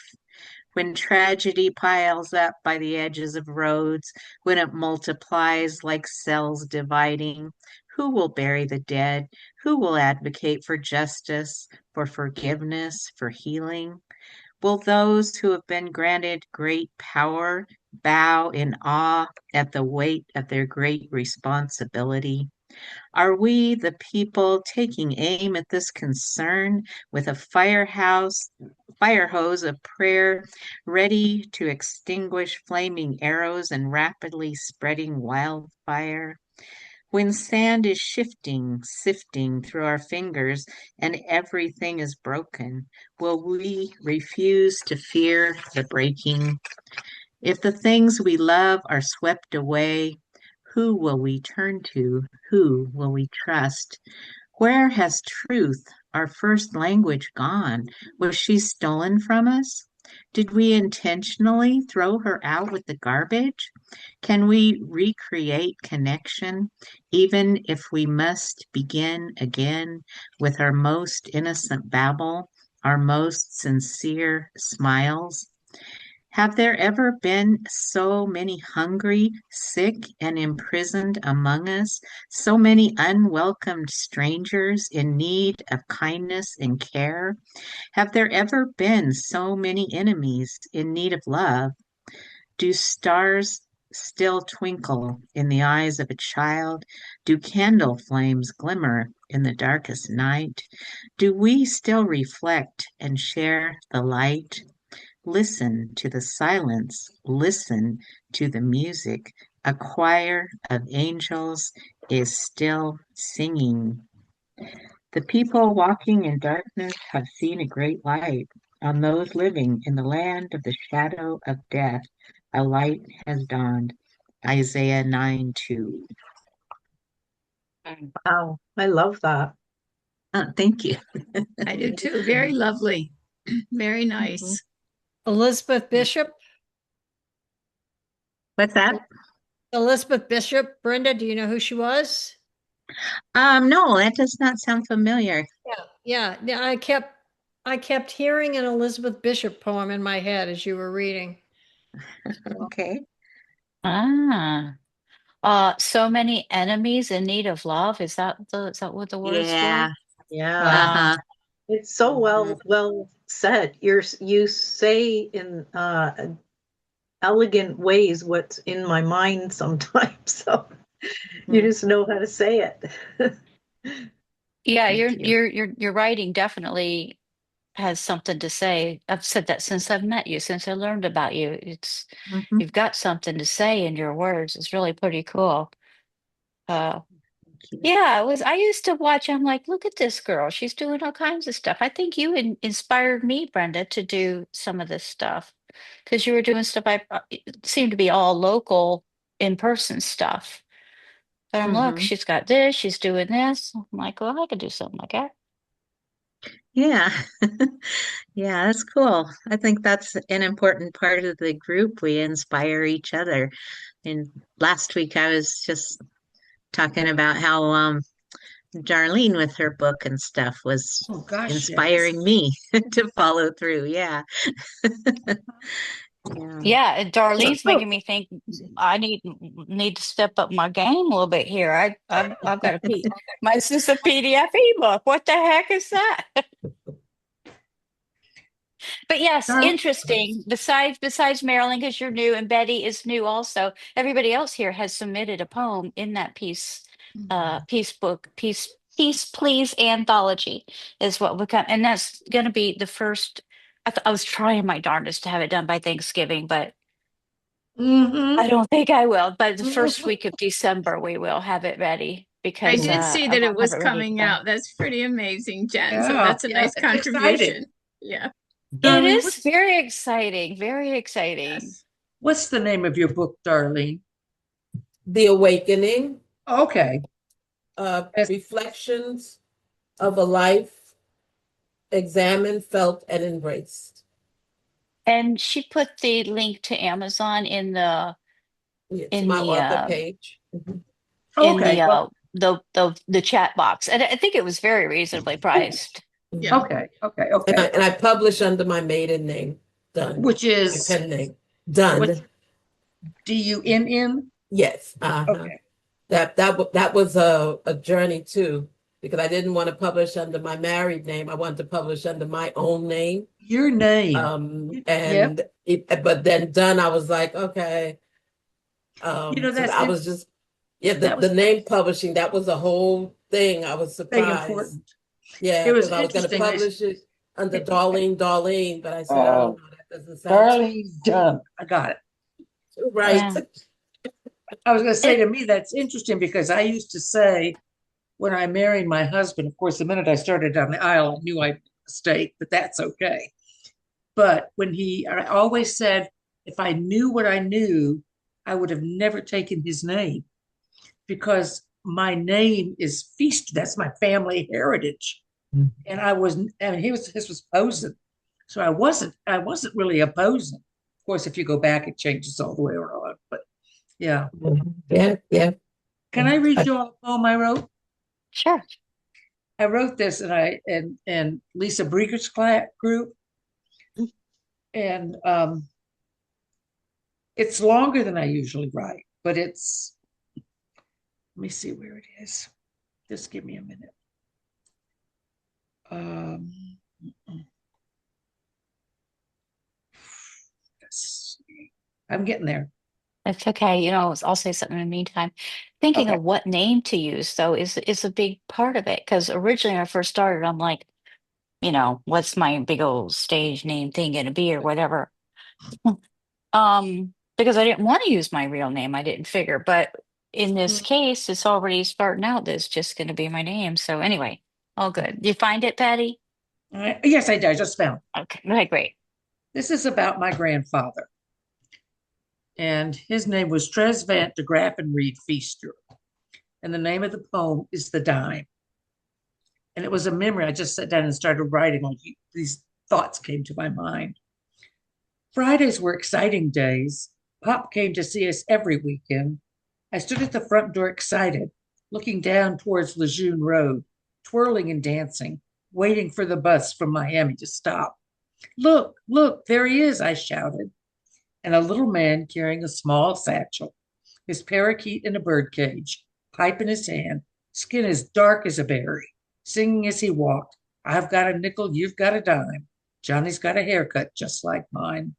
When tragedy piles up by the edges of roads, when it multiplies like cells dividing, who will bury the dead? Who will advocate for justice, for forgiveness, for healing? Will those who have been granted great power bow in awe at the weight of their great responsibility? Are we, the people, taking aim at this concern with a fire hose of prayer, ready to extinguish flaming arrows and rapidly spreading wildfire? When sand is shifting, sifting through our fingers, and everything is broken, will we refuse to fear the breaking? If the things we love are swept away, who will we turn to? Who will we trust? Where has truth, our first language, gone? Was she stolen from us? Did we intentionally throw her out with the garbage? Can we recreate connection, even if we must begin again with our most innocent babble, our most sincere smiles? Have there ever been so many hungry, sick, and imprisoned among us, so many unwelcomed strangers in need of kindness and care? Have there ever been so many enemies in need of love? Do stars still twinkle in the eyes of a child? Do candle flames glimmer in the darkest night? Do we still reflect and share the light? Listen to the silence, listen to the music. A choir of angels is still singing. The people walking in darkness have seen a great light. On those living in the land of the shadow of death, a light has dawned. Isaiah 9:2.
Wow, I love that.
Thank you.
I do too. Very lovely. Very nice.
Elizabeth Bishop.
What's that?
Elizabeth Bishop. Brenda, do you know who she was?
No, that does not sound familiar.
Yeah. I kept hearing an Elizabeth Bishop poem in my head as you were reading.
Okay.
Ah. So many enemies in need of love. Is that what the word is
Yeah.
for?
Yeah,
Uh-huh.
it's so well said. You say in elegant ways what's in my mind sometimes. So you just know how to say it.
Yeah,
Thank you.
your writing definitely has something to say. I've said that since I've met you, since I learned about you.
Mhm.
You've got something to say in your words. It's really pretty cool. Uh,
Thank you.
yeah, I used to watch, I'm like, look at this girl. She's doing all kinds of stuff. I think you inspired me, Brenda, to do some of this stuff because you were doing stuff it seemed to be all local in-person stuff. But I'm look,
Mhm.
she's got this, she's doing this. I'm like, well, I could do something like that.
Yeah. Yeah, that's cool. I think that's an important part of the group. We inspire each other. And last week I was just talking about how Darlene with her book and stuff was
Oh gosh, yes.
inspiring me to follow through. Yeah. Yeah.
Yeah, and Darlene's making me think I need to step up my game a little bit here. I've got a P. My This is a PDF ebook. What the heck is that? But yes,
Darn.
interesting. Besides Marilyn, because you're new, and Betty is new also. Everybody else here has submitted a poem in that piece book, Peace Please Anthology is what we come, and that's going to be the first. I was trying my darndest to have it done by Thanksgiving, but I
Mm-hmm.
don't think I will. But the first
Mm-hmm.
week of December, we will have it ready
I
because
did see
I
that it
won't have
was
it ready
coming
then.
out. That's pretty amazing, Jen. So
Yeah,
that's a
yeah,
nice
it's exciting.
contribution. Yeah.
It
Darlene,
is very exciting, very exciting.
yes. What's the name of your book, Darlene?
The Awakening,
Okay. Yes.
Reflections of a Life Examined, Felt, and Embraced.
And she put the link to Amazon in the
It's
in
my
the
author
uh
page. Mhm.
in
Okay.
the
Well,
uh the chat box. And I think it was very reasonably priced.
Yeah.
okay. Okay.
And
Okay.
I publish under my maiden name, Dunn,
Which
my
is
pen name,
what's
Dunn.
DUNN?
Yes, uh-huh.
Okay.
That was a journey too, because I didn't want to publish under my married name. I wanted to publish under my own name.
Your name. Yep.
But then done, I was like, okay. So
That's
I was just, yeah,
that
the
was
name publishing, that was a whole thing. I was
very
surprised.
important.
Yeah,
It was
because I was going to
interesting.
publish it under Darlene, but I said, oh
Oh,
no, that doesn't sound
Darlene Dunn. I got it.
too
I was,
right.
Yeah.
I was going to say
It
to me, that's interesting because I used to say when I married my husband, of course, the minute I started down the aisle, I knew I made a mistake, but that's okay. But I always said, if I knew what I knew, I would have never taken his name because my name is Feast. That's my family heritage. And his was Posen. So I wasn't really opposing. Of course, if you go back, it changes all the way around. But yeah.
Yeah, yeah.
Can I read
I-
you all a poem I wrote?
sure.
I wrote this and Lisa Brieger's group. And it's longer than I usually write, but let me see where it is. Just give me a minute. Um, let's see. I'm getting there.
It's okay. I'll say something in the meantime. Thinking
Okay.
of what name to use, though, is a big part of it. Because originally, when I first started, I'm like, what's my big old stage name thing gonna be or whatever. Because I didn't want to use my real name. I didn't figure. But in this case, it's already starting out that it's just gonna be my name. So anyway, all good. You find it, Patty?
Yes, I did. I just found.
Okay, great.
This is about my grandfather, and his name was Tresvant de Graff and Reed Feaster, and the name of the poem is The Dime. And it was a memory. I just sat down and started writing. These thoughts came to my mind. Fridays were exciting days. Pop came to see us every weekend. I stood at the front door excited, looking down towards Lejeune Road, twirling and dancing, waiting for the bus from Miami to stop. Look, look, there he is, I shouted. And a little man carrying a small satchel, his parakeet in a birdcage, pipe in his hand, skin as dark as a berry, singing as he walked, I've got a nickel, you've got a dime. Johnny's got a haircut just like mine.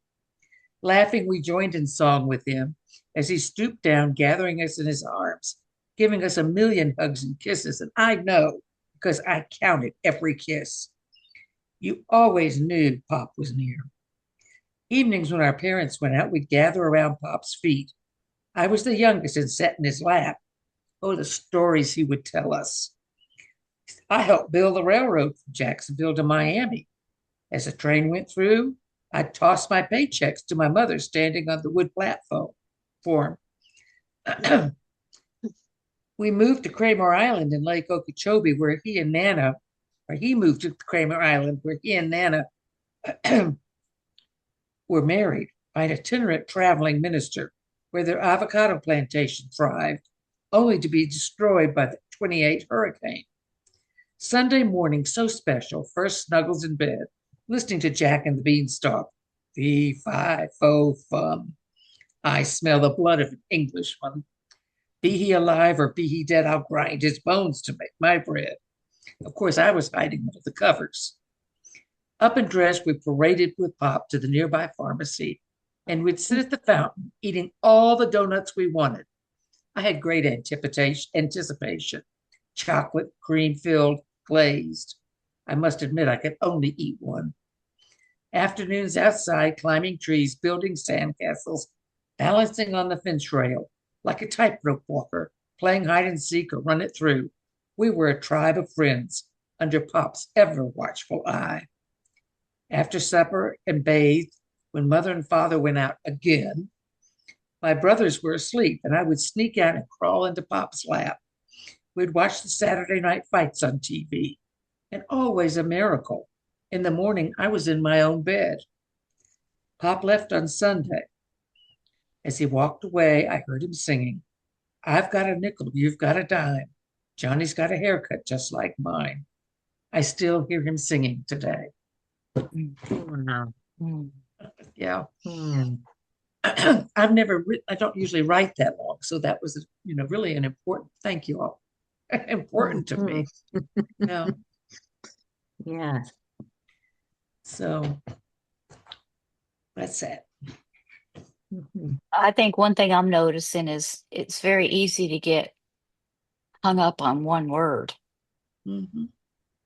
Laughing, we joined in song with him as he stooped down, gathering us in his arms, giving us a million hugs and kisses. And I know because I counted every kiss. You always knew Pop was near. Evenings when our parents went out, we'd gather around Pop's feet. I was the youngest and sat in his lap. Oh, the stories he would tell us. I helped build the railroad from Jacksonville to Miami. As the train went through, I'd toss my paychecks to my mother standing on the wood platform. We moved to Kramer Island in Lake Okeechobee, where he moved to Kramer Island, where he and Nana were married by an itinerant traveling minister, where their avocado plantation thrived, only to be destroyed by the 28 hurricane. Sunday morning, so special, first snuggles in bed, listening to Jack and the Beanstalk. Fee, fi, fo, fum. I smell the blood of an Englishman. Be he alive or be he dead, I'll grind his bones to make my bread. Of course, I was hiding under the covers. Up and dressed, we paraded with Pop to the nearby pharmacy, and we'd sit at the fountain, eating all the donuts we wanted. I had great anticipation. chocolate cream filled, glazed. I must admit, I could only eat one. Afternoons outside, climbing trees, building sandcastles, balancing on the fence rail like a tightrope walker, playing hide and seek or run it through. We were a tribe of friends under Pop's ever watchful eye. After supper and bathed, when mother and father went out again, my brothers were asleep and I would sneak out and crawl into Pop's lap. We'd watch the Saturday night fights on TV, and always a miracle. In the morning, I was in my own bed. Pop left on Sunday. As he walked away, I heard him singing, I've got a nickel, you've got a dime. Johnny's got a haircut just like mine. I still hear him singing today.
Wow.
Yeah.
Mm.
I've never written, I don't usually write that long. So that was, really an important, thank you all. Important to me. Yeah.
Yeah.
So that's it.
I think one thing I'm noticing is it's very easy to get hung up on one word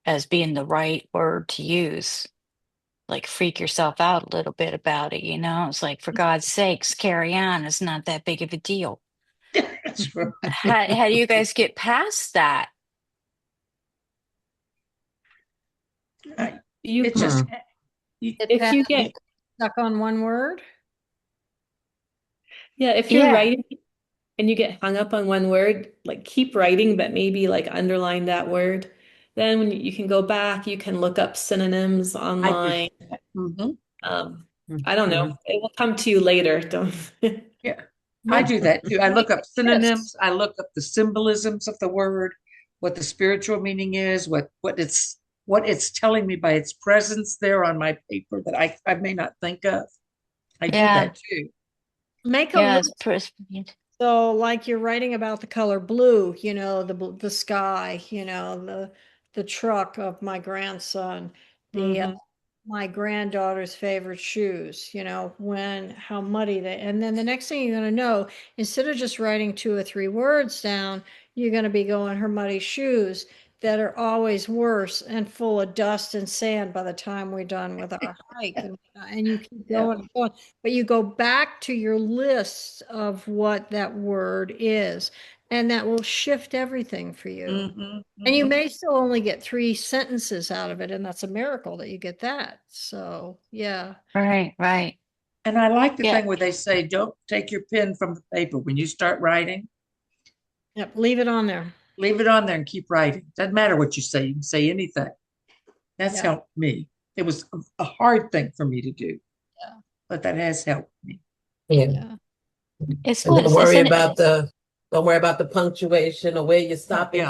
as being the right word to use. Like freak yourself out a little bit about it, It's like, for God's sakes, carry on. It's not that big of a deal.
That's right.
How do you guys get past that?
It's just
if you get
stuck on one word.
Yeah, if you're writing and you get hung up on one word, like keep writing, but maybe like underline that word. Then when you can go back, you can look up synonyms online. I don't know. It will come to you later. Don't.
Yeah, I do that too. I look up synonyms. I look up the symbolisms of the word, what the spiritual meaning is, what it's telling me by its presence there on my paper that I may not think of. I do that too.
Make a list. So like you're writing about the color blue, the sky, the truck of my grandson, my granddaughter's favorite shoes, how muddy they, and then the next thing you're going to know, instead of just writing 2 or 3 words down, you're going to be going her muddy shoes that are always worse and full of dust and sand by the time we're done with our hike. And you keep going and going, but you go back to your list of what that word is, and that will shift everything for you. And you may still only get 3 sentences out of it, and that's a miracle that you get that. So, yeah.
Right.
And I like the thing where they say, don't take your pen from the paper when you start writing.
Yep, leave it on there.
Leave it on there and keep writing. Doesn't matter what you say. You can say anything. That's helped me. It was a hard thing for me to do. Yeah. But that has helped me.
Yeah.
It's
and don't worry about the punctuation or where you're stopping.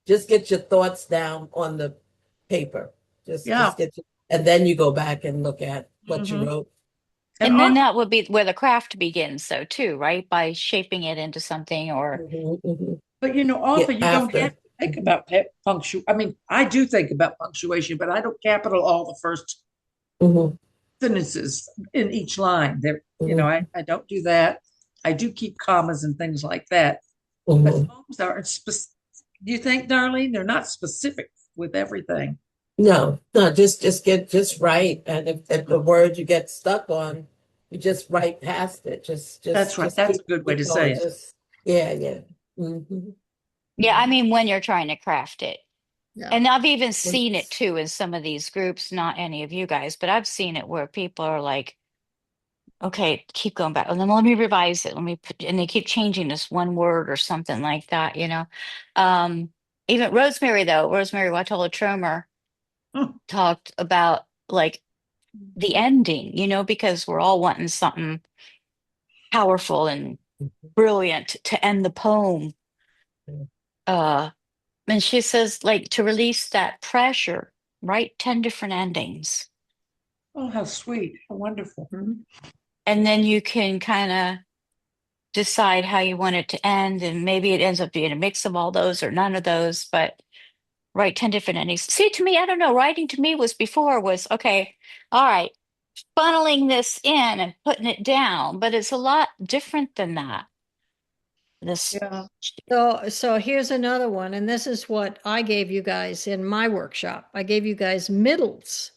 Just get your thoughts down on the paper. Just get and then you go back and look at what you wrote.
And then that would be where the craft begins, though, too, right? By shaping it into something or.
But often you don't have to think about punctuation. I mean, I do think about punctuation, but I don't capital all the first sentences in each line. There, I don't do that. I do keep commas and things like that. But poems aren't specific. Do you think, Darlene, they're not specific with everything?
No, just write, and if the word you get stuck on, you just write past it.
That's right. That's a good way to say it.
Yeah.
Yeah, I mean, when you're trying to craft it. Yeah. And I've even seen it too in some of these groups, not any of you guys, but I've seen it where people are like, okay, keep going back. And then let me revise it. And they keep changing this one word or something like that, Even Rosemary Watola Tromer talked about like the ending, because we're all wanting something powerful and brilliant to end the poem. And she says, like, to release that pressure, write 10 different endings.
Oh, how sweet. How wonderful.
And then you can kind of decide how you want it to end. And maybe it ends up being a mix of all those or none of those, but write 10 different endings. See, to me, I don't know, writing to me was, okay, all right, funneling this in and putting it down, but it's a lot different than that. This,
Yeah.
So here's another one, and this is what I gave you guys in my workshop. I gave you guys middles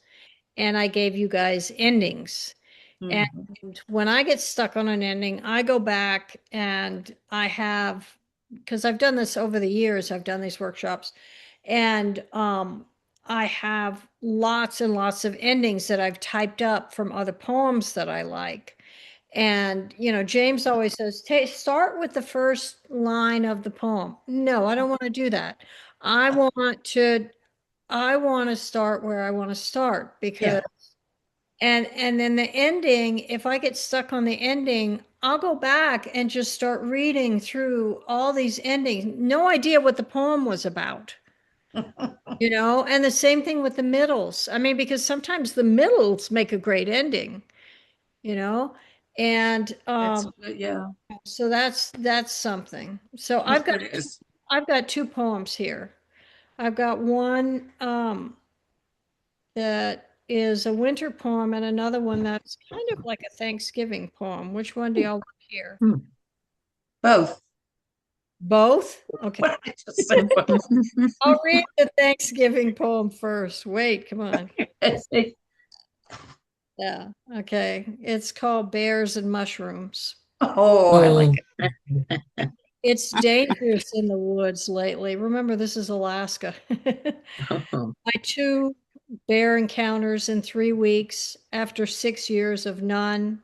and I gave you guys endings. And
Mhm.
when I get stuck on an ending, I go back and I have, because I've done this over the years, I've done these workshops, and I have lots and lots of endings that I've typed up from other poems that I like. And, James always says, start with the first line of the poem. No, I don't want to do that. I want to, I want to start where I want to start because,
Yeah.
and then the ending, if I get stuck on the ending, I'll go back and just start reading through all these endings. No idea what the poem was about, and the same thing with the middles. I mean, because sometimes the middles make a great ending, you know, and
That's yeah.
so that's something. So
Yes, it is.
I've got two poems here. I've got one that is a winter poem and another one that's kind of like a Thanksgiving poem. Which one do y'all want to hear?
Both.
Both? Okay.
What I just said. Both.
I'll read the Thanksgiving poem first. Wait, come on. Yeah. Okay. It's called Bears and Mushrooms.
Oh, I like it.
It's dangerous in the woods lately. Remember, this is Alaska. My two bear encounters in 3 weeks after 6 years of none.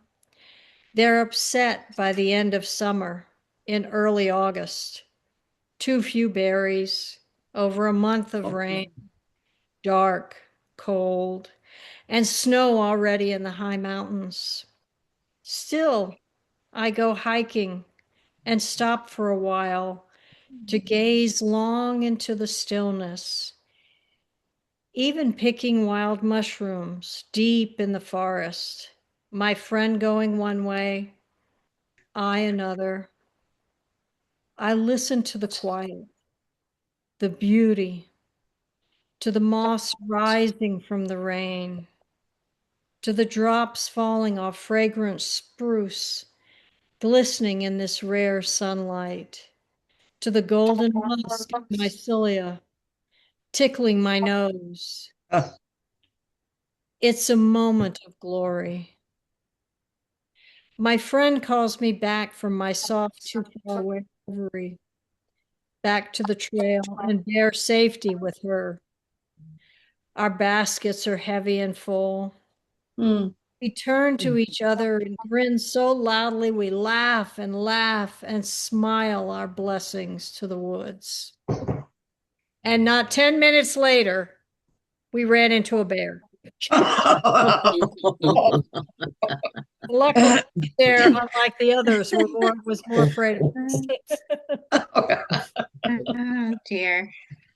They're upset by the end of summer in early August. Too few berries, over a month of rain, dark, cold, and snow already in the high mountains. Still, I go hiking and stop for a while to gaze long into the stillness, even picking wild mushrooms deep in the forest. My friend going one way, I another. I listen to the quiet, the beauty, to the moss rising from the rain, to the drops falling off fragrant spruce, glistening in this rare sunlight, to the golden musk of my cilia, tickling my nose. It's a moment of glory. My friend calls me back from my soft, too far away reverie, back to the trail and bear safety with her. Our baskets are heavy and full.
Mm.
We turn to each other and grin so loudly we laugh and smile our blessings to the woods. And not 10 minutes later, we ran into a bear. Luckily, there, unlike the others, was more afraid of us.
Oh dear.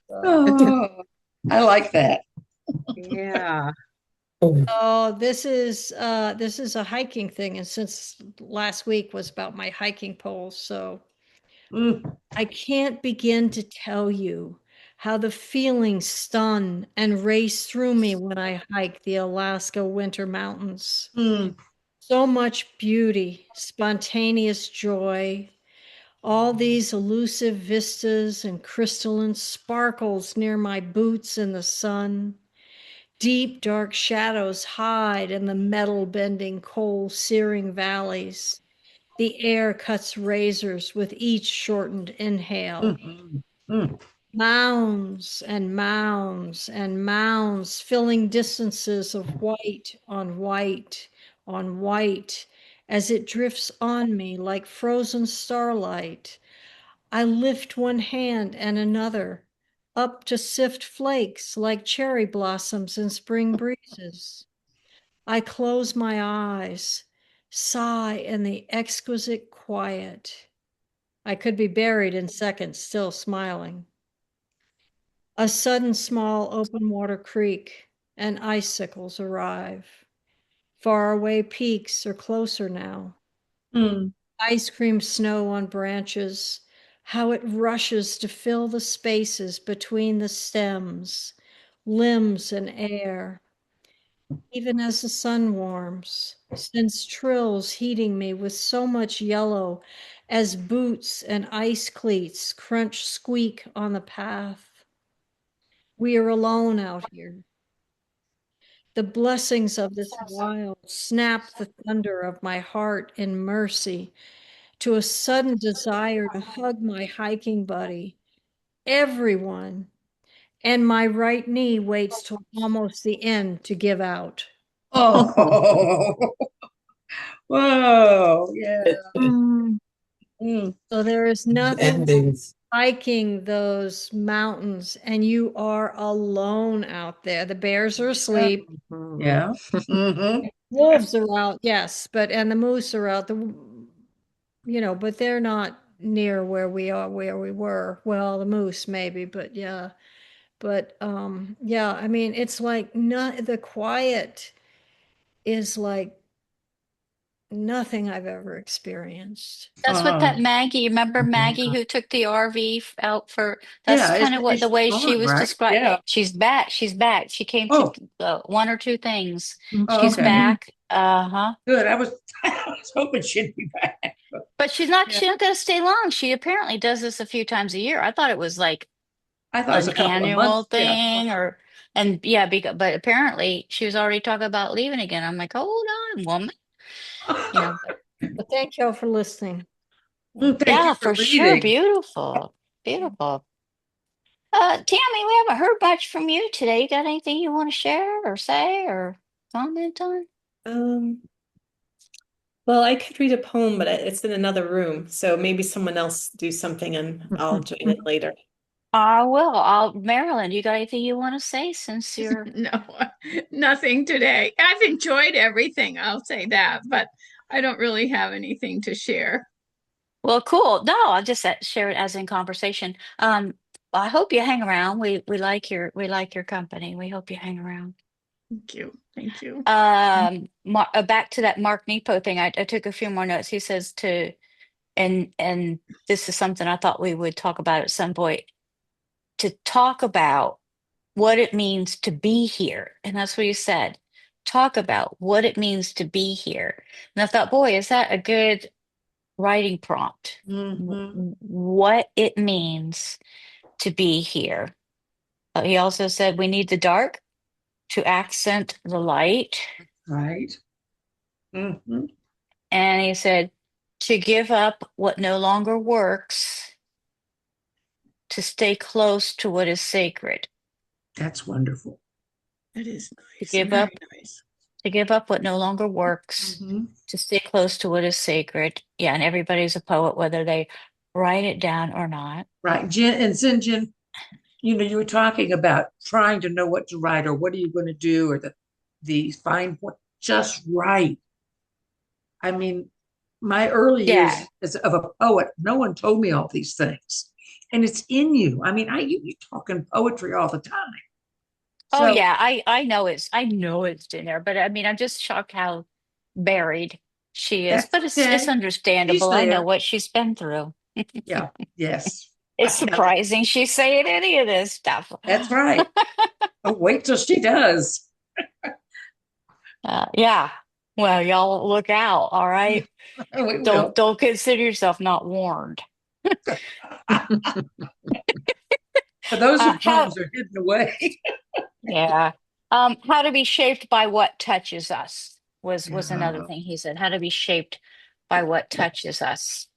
Oh, I like that.
Yeah.
Oh, this is a hiking thing, and since last week was about my hiking poles, so
Mm.
I can't begin to tell you how the feelings stun and race through me when I hike the Alaska winter mountains.
Mm.
So much beauty, spontaneous joy, all these elusive vistas and crystalline sparkles near my boots in the sun. Deep dark shadows hide in the metal bending, coal searing valleys. The air cuts razors with each shortened inhale.
Mm. Mm.
Mounds and mounds and mounds, filling distances of white on white on white as it drifts on me like frozen starlight. I lift one hand and another up to sift flakes like cherry blossoms in spring breezes. I close my eyes, sigh in the exquisite quiet. I could be buried in seconds, still smiling. A sudden small open water creek and icicles arrive. Faraway peaks are closer now.
Mm.
Ice cream snow on branches, how it rushes to fill the spaces between the stems, limbs, and air. Even as the sun warms, sends trills heating me with so much yellow as boots and ice cleats crunch squeak on the path. We are alone out here. The blessings of this wild snap the thunder of my heart in mercy to a sudden desire to hug my hiking buddy, everyone, and my right knee waits till almost the end to give out.
Oh, whoa, yeah.
Mm.
Mm.
So there is nothing
Endings.
hiking those mountains, and you are alone out there. The bears are asleep.
Yeah. Mm-hmm.
Wolves are out, yes, and the moose are out. But they're not near where we were. Well, the moose maybe, but yeah. But yeah, I mean, it's like not the quiet is like nothing I've ever experienced.
That's what
Uh,
that Maggie, remember Maggie
Yeah.
who took the RV out for, that's
yeah,
kind of what
is
the
she
way she
gone,
was
right?
described.
Yeah.
She's back. She's back. She came to
Oh,
one or two things.
oh,
She's
okay.
back. Uh-huh.
Good. I was hoping she'd be back.
But
Yeah.
she's not going to stay long. She apparently does this a few times a year. I thought it was like
I thought it was
an
a couple of
annual
months. Yeah.
thing and yeah, but apparently she was already talking about leaving again. I'm like, hold on, woman.
But thank y'all for listening.
Thank you
Yeah,
for
for sure.
reading.
Beautiful. Beautiful. Tammy, we haven't heard much from you today. You got anything you want to share or say or comment on?
Um, well, I could read a poem, but it's in another room, so maybe someone else do something and I'll join in later.
I will. Marilyn, you got anything you want to say since you're
No, nothing today. I've enjoyed everything, I'll say that, but I don't really have anything to share.
well, cool. No, I'll just share it as in conversation. I hope you hang around. We like your company. We hope you hang around.
Thank you. Thank you.
Back to that Mark Nepo thing. I took a few more notes. He says and this is something I thought we would talk about at some point, to talk about what it means to be here. And that's what he said. Talk about what it means to be here. And I thought, boy, is that a good writing prompt?
Mm-hmm.
What it means to be here. He also said we need the dark to accent the light.
Right. Mm-hmm.
And he said to give up what no longer works, to stay close to what is sacred.
That's wonderful.
That is
To
nice.
give
Very
up,
nice.
to give up what no longer works,
Mm-hmm.
to stay close to what is sacred. Yeah, and everybody's a poet, whether they write it down or not.
Right. Jen, you were talking about trying to know what to write or what are you going to do or the find what just right. I mean, my early years
Yeah.
as of a poet, no one told me all these things. And it's in you. I mean, you talking poetry all the time.
Oh
So
yeah, I know it's in there, but I mean, I'm just shocked how buried she is.
that's
But it's
okay. She's
understandable. I know
there.
what she's been through.
Yeah. Yes.
It's
Yeah,
surprising she's saying any of this stuff.
that's right. Oh, wait till she does.
Yeah. Well, y'all look out, all right?
We
Don't
will.
don't consider yourself not warned.
For those whose
How
poems are hidden away.
yeah. How to be shaped by what touches us was another
Yeah.
thing he said. How to be shaped by what touches us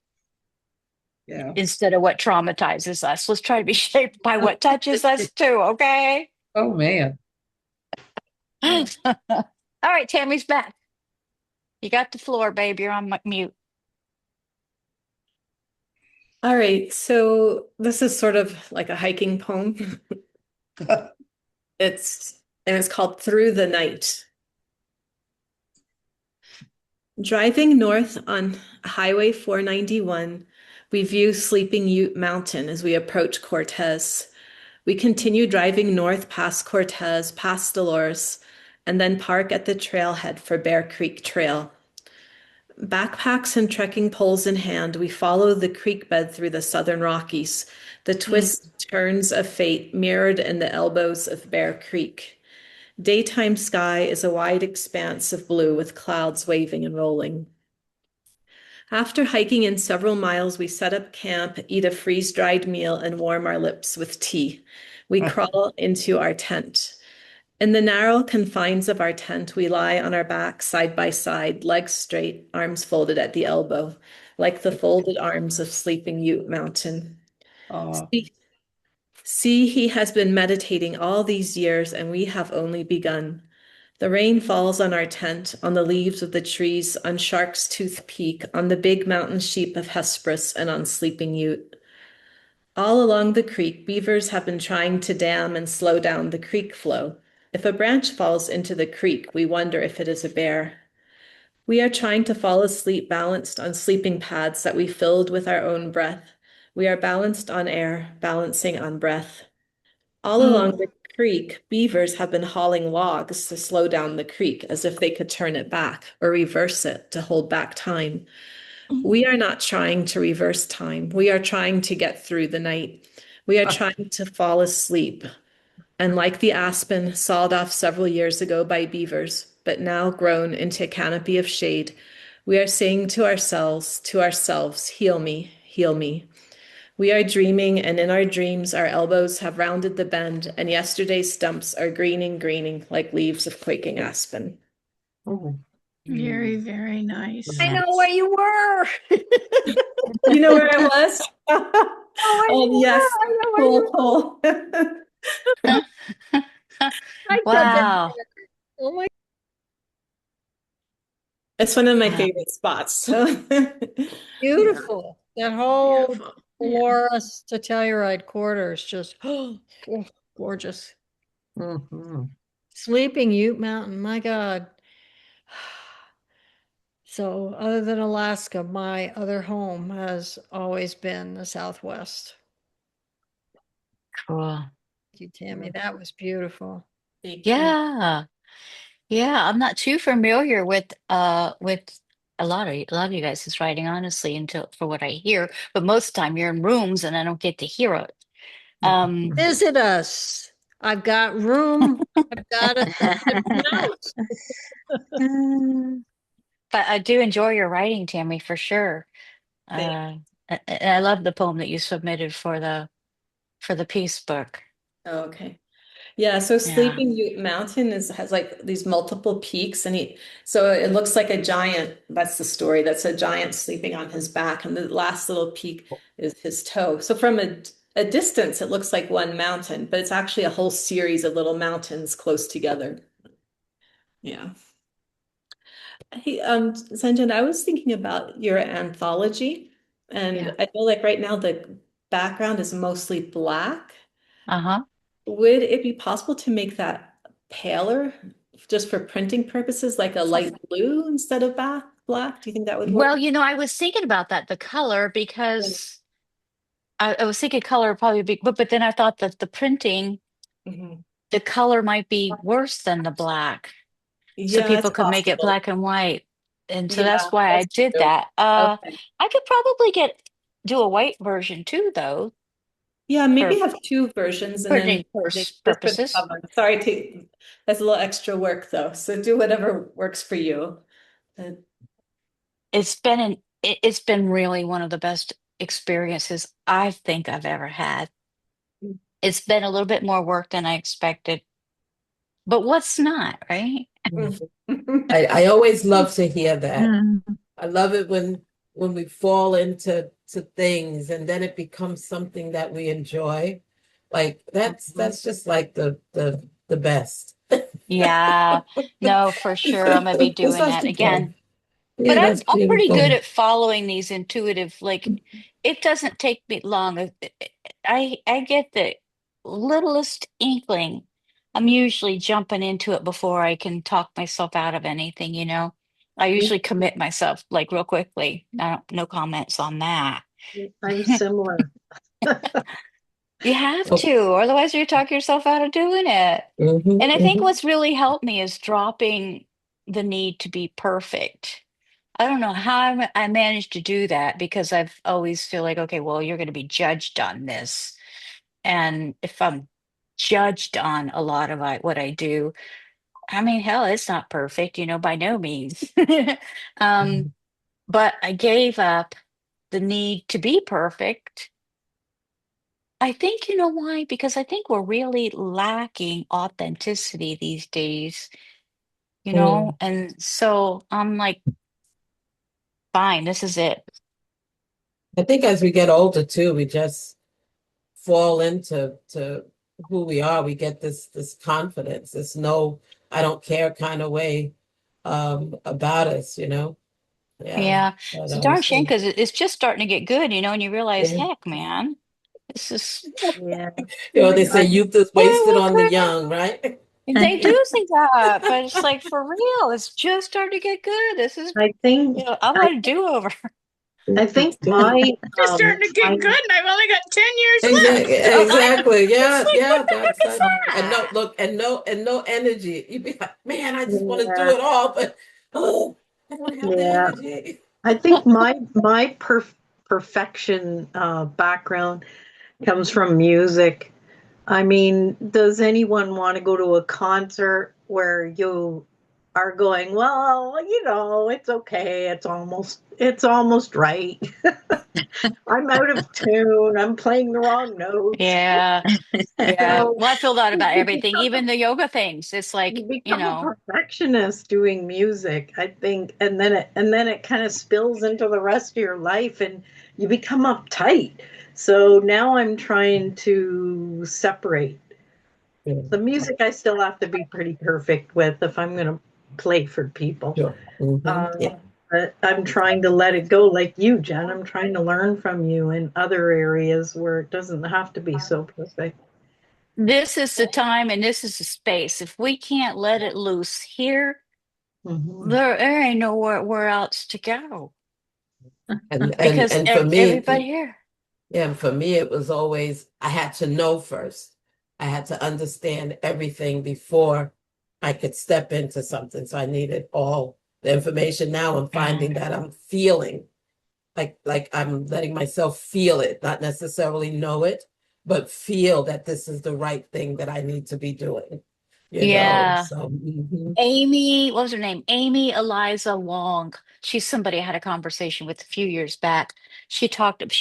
Yeah.
instead of what traumatizes us. Let's try to be shaped by what touches us too, okay?
Oh man.
All right, Tammy's back. You got the floor, babe. You're on mute.
All right, so this is sort of like a hiking poem. It's called Through the Night. Driving north on Highway 491, we view Sleeping Ute Mountain as we approach Cortez. We continue driving north past Cortez, past Dolores, and then park at the trailhead for Bear Creek Trail. Backpacks and trekking poles in hand, we follow the creek bed through the southern Rockies, the twists and turns of fate mirrored in the elbows of Bear Creek. Daytime sky is a wide expanse of blue with clouds waving and rolling. After hiking in several miles, we set up camp, eat a freeze-dried meal, and warm our lips with tea. We crawl into our tent. In the narrow confines of our tent, we lie on our backs side by side, legs straight, arms folded at the elbow, like the folded arms of sleeping Ute Mountain.
Oh,
See, he has been meditating all these years, and we have only begun. The rain falls on our tent, on the leaves of the trees, on Shark's Tooth Peak, on the big mountain sheep of Hesperus, and on Sleeping Ute. All along the creek, beavers have been trying to dam and slow down the creek flow. If a branch falls into the creek, we wonder if it is a bear. We are trying to fall asleep balanced on sleeping pads that we filled with our own breath. We are balanced on air, balancing on breath. All along the creek, beavers have been hauling logs to slow down the creek as if they could turn it back or reverse it to hold back time. We are not trying to reverse time. We are trying to get through the night. We are trying to fall asleep. And like the aspen sawed off several years ago by beavers, but now grown into a canopy of shade, we are saying to ourselves, heal me, heal me. We are dreaming, and in our dreams, our elbows have rounded the bend, and yesterday's stumps are greening like leaves of quaking aspen.
Oh,
Very, very nice.
I know
yes.
where you were.
You know where I was?
Oh,
Yes,
I know where
cool,
you
cool.
were.
I've been
Wow.
there. Oh my,
It's one of my
Wow.
favorite spots. So.
beautiful. That whole
Beautiful. Yeah.
forest to Telluride corridor is just oh, gorgeous.
Mhm.
Sleeping Ute Mountain, my God. So, other than Alaska, my other home has always been the Southwest.
Cool.
Thank you, Tammy. That was beautiful.
Thank you.
Yeah. Yeah. I'm not too familiar with a lot of you guys' writing, honestly, until for what I hear. But most of the time you're in rooms and I don't get to hear it. Um,
Visit us. I've got room. I've got a house.
Mm.
but I do enjoy your writing, Tammy, for sure.
Thank
And I love the poem that you submitted for the peace book.
Oh, okay. Yeah, so
Yeah.
Sleeping Ute Mountain has like these multiple peaks, and so it looks like a giant. That's the story. That's a giant sleeping on his back, and the last little peak is his toe. So from a distance, it looks like one mountain, but it's actually a whole series of little mountains close together. Yeah. Hey, Sanjan, I was thinking about your anthology, and
Yeah.
I feel like right now the background is mostly black.
Uh-huh.
Would it be possible to make that paler just for printing purposes, like a light blue instead of black? Do you think that would work?
Well, I was thinking about that, the color,
Yeah.
because I was thinking color would probably be, but then I thought that the printing,
Mhm.
the color might be worse than the black. So
Yeah,
people
it's
could make it
possible.
black and white. And so
Yeah,
that's why I
that's
did
true.
that.
Okay.
I could probably do a white version too, though,
Yeah, maybe
for
have two versions and then
printing
just for the
purposes.
cover. Sorry to, that's a little extra work though. So do whatever works for you. Uh,
It's been really one of the best experiences I think I've ever had. It's been a little bit more work than I expected, but what's not, right?
I always love to hear that.
Mm.
I love it when we fall into things and then it becomes something that we enjoy. Like that's just like the best.
Yeah, no, for sure. I'm gonna be
It's
doing
such
that
a joy.
again. But
Yeah,
I'm
that's
I'm pretty good
beautiful.
at following these intuitive, like it doesn't take me long. I get the littlest inkling. I'm usually jumping into it before I can talk myself out of anything. I usually commit myself like real quickly. No comments on that.
I'm similar.
You have
Oh,
to, or otherwise you talk yourself out of doing it. And I think
mhm.
what's really helped me is dropping the need to be perfect. I don't know how I managed to do that because I've always feel like, okay, well, you're going to be judged on this. And if I'm judged on a lot of what I do, I mean, hell, it's not perfect, by no means. Um, but I gave up the need to be perfect. I think you know why? Because I think we're really lacking authenticity these days,
Mm.
And so I'm like, fine, this is it.
I think as we get older too, we just fall into who we are. We get this confidence, this no, I don't care kind of way about us, Yeah.
Yeah.
But
It's a darn shame
so
because it's just starting to get good, and you realize,
yeah.
heck, man, this is
Yeah.
They say
I,
youth is wasted
we're
on the young, right?
they do say that, but it's like for real, it's just starting to get good. This is,
I think
I
I,
want a do-over.
I think my
Just starting to get
my
good, and I've only got 10 years
Exactly,
left. So
exactly.
it's
Yeah,
like,
yeah.
what
That's
is
that. And no
that?
look, and no energy. You'd be like, man, I just want to do
yeah,
it all, but oh, I don't have the
yeah.
energy.
I think my perfection background comes from music. I mean, does anyone want to go to a concert where you are going, well, it's okay. It's almost right. I'm out of tune. I'm playing the wrong notes.
Yeah. Yeah.
So
Well, I feel that about
you
everything,
become
even the yoga things. It's like,
you become a perfectionist doing music, I think, and then it kind of spills into the rest of your life, and you become uptight. So now I'm trying to separate.
Yeah,
The music I still have to be pretty perfect with if I'm going to play for people.
sure. Yeah.
But I'm trying to let it go, like you, Jen. I'm trying to learn from you in other areas where it doesn't have to be so perfect.
this is the time and this is the space. If we can't let it loose here,
Mhm.
there ain't nowhere else to go
And and
because
and for me,
everybody here.
yeah, and for me, it was always I had to know first. I had to understand everything before I could step into something. So I needed all the information. Now I'm
Mm.
finding that I'm feeling like I'm letting myself feel it, not necessarily know it, but feel that this is the right thing that I need to be doing.
Yeah.
So
Amy, what was her name? Amy Eliza Long. She's somebody I had a conversation with a few years back. She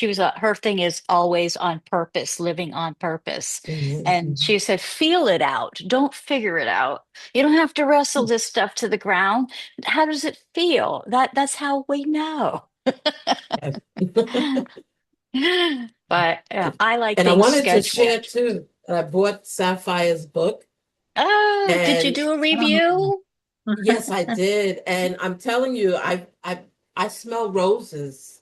was, her thing is always on purpose, living on purpose. And
mhm.
she said, feel it out. Don't figure it out. You don't have to wrestle this stuff to the ground. How does it feel? That's how we know.
Yes.
But I like
And I
things
wanted to share
scheduled.
too. I bought Sapphire's book,
Oh, did you
and
do a review?
yes, I did. And I'm telling you, I smell roses.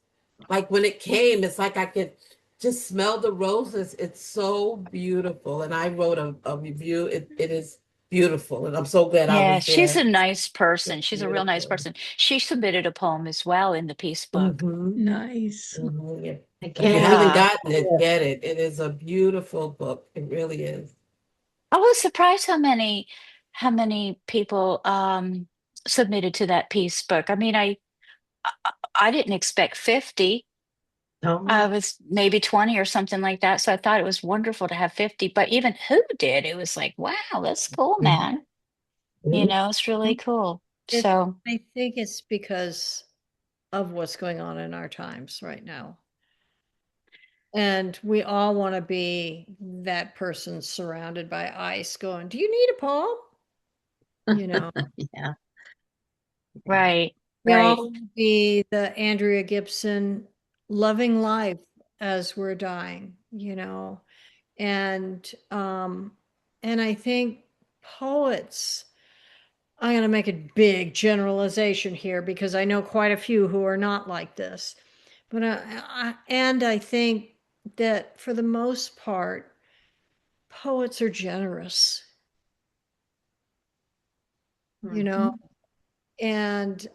Like when it came, it's like I could just smell the roses. It's so beautiful. And I wrote a review. It is beautiful. And I'm so glad I
Yeah,
was
she's
there.
a nice
It's
person. She's a real nice
beautiful.
person. She submitted a poem as well in the peace book.
Hmm.
Nice.
Yeah.
I
If you
can't wait
haven't
Yeah.
to
gotten
see
it,
it.
get it. It is a beautiful book. It really is.
I was surprised how many people submitted to that peace book. I mean, I didn't expect 50. I
No.
was maybe 20 or something like that. So I thought it was wonderful to have 50, but even who did, it was like, wow, that's cool,
Mhm.
man. It's really cool.
It,
So
I think it's because of what's going on in our times right now. And we all want to be that person surrounded by ice going, do you need a poem? You know,
Yeah.
right,
we all
right.
want to be the Andrea Gibson loving life as we're dying. And and I think poets, I'm going to make a big generalization here because I know quite a few who are not like this. But and I think that for the most part, poets are generous, you know,
Mhm.
and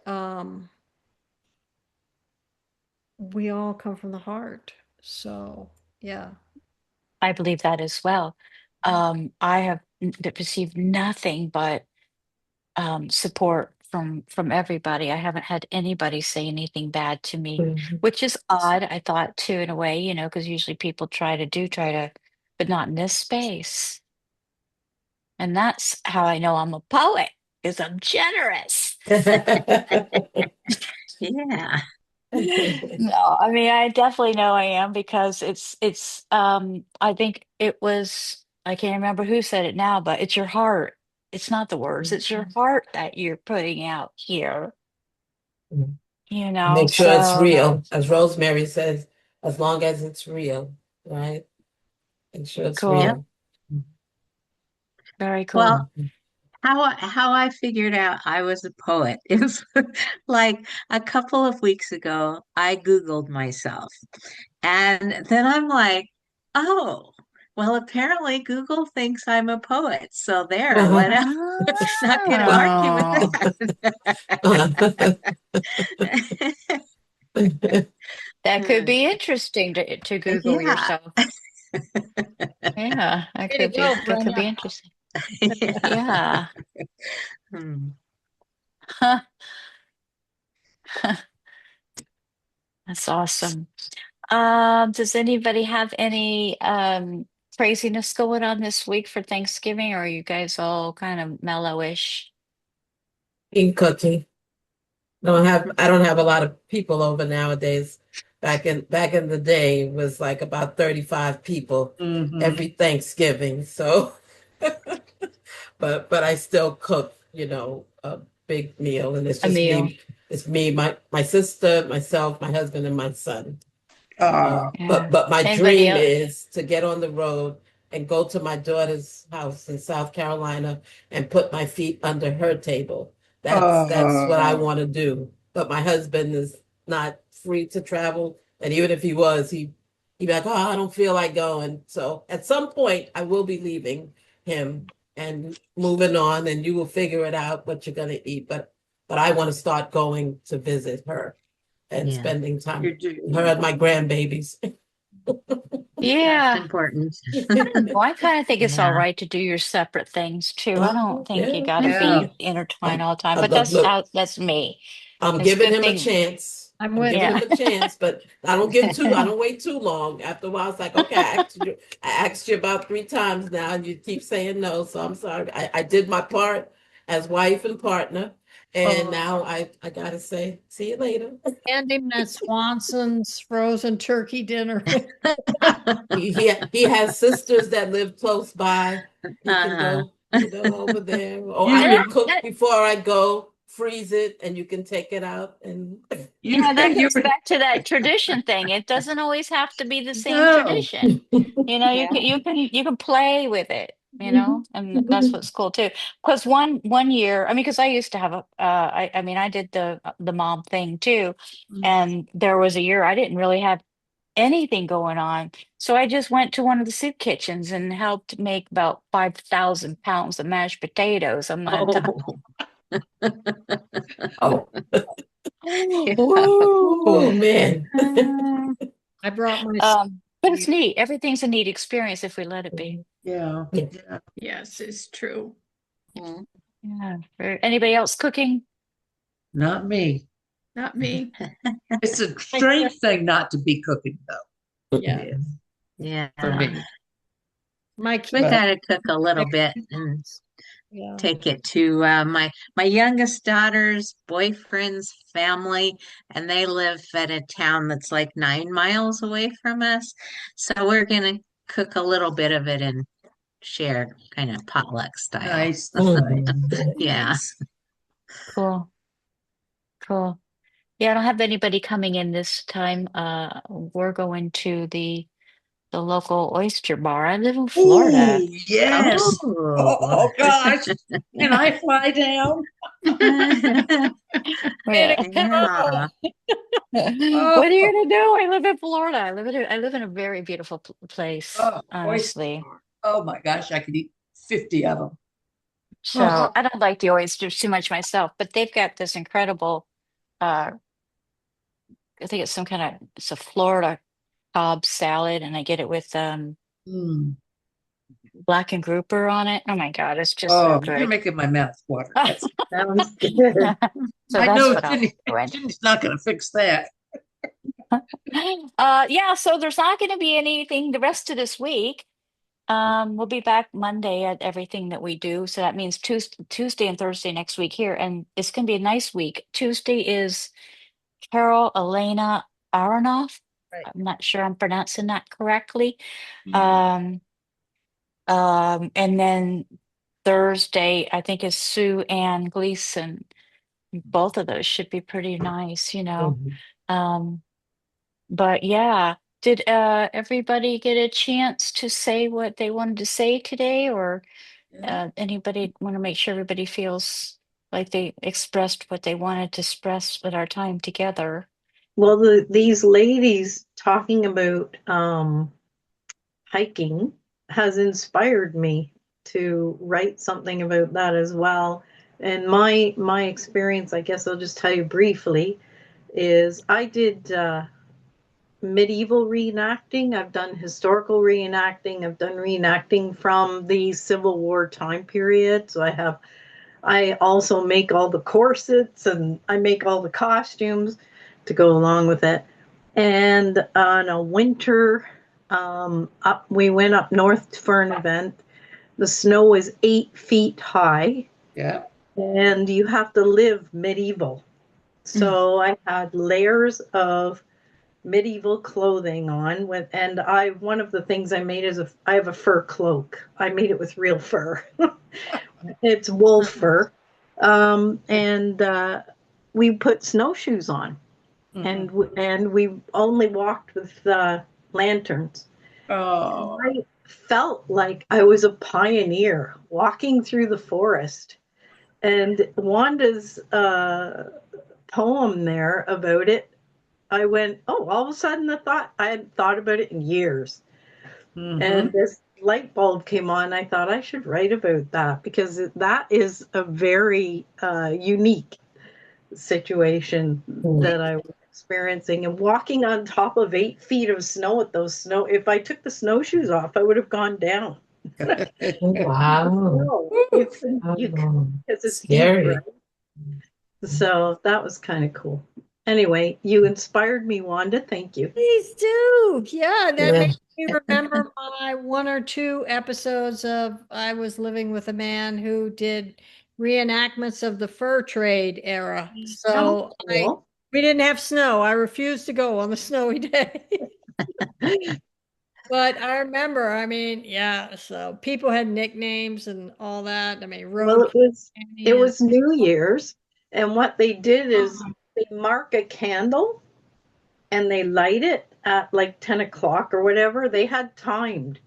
we all come from the heart. So, yeah.
I believe that as well. I have received nothing but support from everybody. I haven't had anybody say anything bad to me,
Mhm.
which is odd. I thought too, in a way, because usually people try to, but not in this space. And that's how I know I'm a poet, because I'm generous.
Yeah.
No, I mean I definitely know I am because I think it was I can't remember who said it now, but it's your heart. It's not the words, it's your heart that you're putting out here,
Make sure it's
so
real, as Rosemary says, as long as it's real, right? Make sure it's
cool.
Yep.
real.
Very
Well,
cool.
how I figured out I was a poet is like a couple of weeks ago, I Googled myself. And then I'm like, oh, well, apparently Google thinks I'm a poet. So there, what else? Not going to argue with
Oh, that could
that.
be interesting to Google
Yeah.
yourself. Yeah,
Way to go,
that could be
Brenda.
interesting.
Yeah.
Yeah.
Hmm.
That's awesome. Does anybody have any craziness going on this week for Thanksgiving, or are you guys all kind of mellowish?
In cooking. I don't have a lot of people over nowadays. Back in the day it was like about 35 people
Mm-hmm.
every Thanksgiving. So but I still cook, a big meal, and it's
A
just
meal.
me, my sister, myself, my husband, and my son.
Oh,
Yeah.
But my
Anybody
dream
else?
is to get on the road and go to my daughter's house in South Carolina and put my feet under her table. That's what I
oh,
want to do. But my husband is not free to travel, and even if he was, he'd be like, "Oh, I don't feel like going." So at some point, I will be leaving him and moving on, and you will figure it out what you're going to eat. But I want to start going to visit her and
Yeah.
spending time
you
with her
do.
and my grandbabies.
That's
Yeah.
important.
I don't know. I kind of think it's all
Yeah.
right to do your separate things too. I don't
Oh,
think you
yeah,
got to
yeah.
Yeah.
be intertwined
I'm,
all the time, but
look, look,
that's me.
I'm
It's a
giving
good
him a
thing.
chance.
I'm
I'm
with
giving
you.
him a chance, but I don't wait too long. After a while, it's like, okay, I asked you about 3 times now, and you keep saying no. So I'm sorry. I did my part as wife and partner, and
Oh,
now I gotta say, see you later.
Hand him that Swanson's frozen turkey dinner.
He has sisters that live close by. He can
Uh-huh.
go, over there, or
you
I
And
can
and
cook
that
before I go, freeze it, and you can take it out. And
you
that
and your
goes back to that tradition thing. It doesn't always have to be the same
no.
tradition.
Yeah.
You can play with it, and that's what's cool too. Because one year, I mean, because I used to have I mean, I did the mom thing too, and there was a year I didn't really have anything going on, so I just went to one of the soup kitchens and helped make about 5,000 pounds of mashed potatoes. I'm not done.
Oh,
oh,
yeah.
oh
Woo!
man.
I brought my
But it's neat. Everything's a neat experience if we let it be.
Yeah.
Yeah.
Yeah.
Yes, it's true.
Mm.
Yeah. Anybody else cooking?
Not me.
Not me.
It's a
my
strange thing not to be cooking, though. It
yeah,
is
Yeah.
for me.
my
We
kids.
But
got to cook a little bit and
Yeah.
take it to my youngest daughter's boyfriend's family, and they live at a town that's like 9 miles away from us. So we're gonna cook a little bit of it and share, kind of potluck style.
nice, nice,
Mhm.
Yeah.
nice.
Cool. Cool. Yeah, I don't have anybody coming in this time. We're going to the local oyster bar. I live in Florida.
Oh, yes.
Oh.
Oh, gosh. Can I fly down?
Yeah.
Yeah.
What are you
Oh,
gonna do? I live in Florida. I live in a very beautiful place,
oh, oyster
honestly.
bar. Oh, my gosh. I could eat 50 of them.
So
Oh,
I don't like the oysters too much myself, but they've got this incredible uh I think it's some kind of it's a Florida Cobb salad and I get it with
mm.
black and grouper on it. Oh my God, it's just so
Oh, you're
good.
making my mouth water. That's,
Sounds good.
So
I
that's
know
what I'll be doing.
Jenny's not going to fix that.
Yeah, so there's not going to be anything the rest of this week. We'll be back Monday at everything that we do. So that means Tuesday and Thursday next week here, and it's going to be a nice week. Tuesday is Carol Elena Aronoff.
Right.
I'm not sure I'm pronouncing that correctly.
Mm.
Um, and then Thursday, I think is Sue Ann Gleason. Both of those should be pretty nice, you know.
Mhm.
Um, but yeah, did everybody get a chance to say what they wanted to say today, or
Yeah.
anybody want to make sure everybody feels like they expressed what they wanted to express with our time together?
Well, these ladies talking about hiking has inspired me to write something about that as well. And my experience, I guess I'll just tell you briefly, is I did medieval reenacting. I've done historical reenacting. I've done reenacting from the Civil War time period. So I also make all the corsets and I make all the costumes to go along with it. And on a winter, we went up north for an event. The snow was 8 feet high,
Yeah.
and you have to live medieval. So I had layers of medieval clothing on with, and I one of the things I made is I have a fur cloak. I made it with real fur. It's wolf fur. And we put snowshoes on,
Mhm.
and we only walked with lanterns. And
Oh.
I felt like I was a pioneer walking through the forest. And Wanda's poem there about it, I went, oh, all of a sudden I hadn't thought about it in years. And
Mm-hmm.
this light bulb came on. I thought I should write about that because that is a very unique situation that I was experiencing. And walking on top of 8 feet of snow with those snow, if I took the snowshoes off, I would have gone down.
Wow.
No, you
Oh,
because it's deep, right?
scary.
So that was kind of cool. Anyway, you inspired me, Wanda. Thank you.
Please do. Yeah, that
Yeah.
makes me remember my one or two episodes of I was living with a man who did reenactments of the fur trade era.
Oh,
So
cool.
we didn't have snow. I refused to go on the snowy day. But I remember, I mean, yeah, so people had nicknames and all that. I mean,
Well,
Road
it
Companion.
was New Year's, and what they did is they mark a candle and they light it at like 10 o'clock or whatever. They had timed,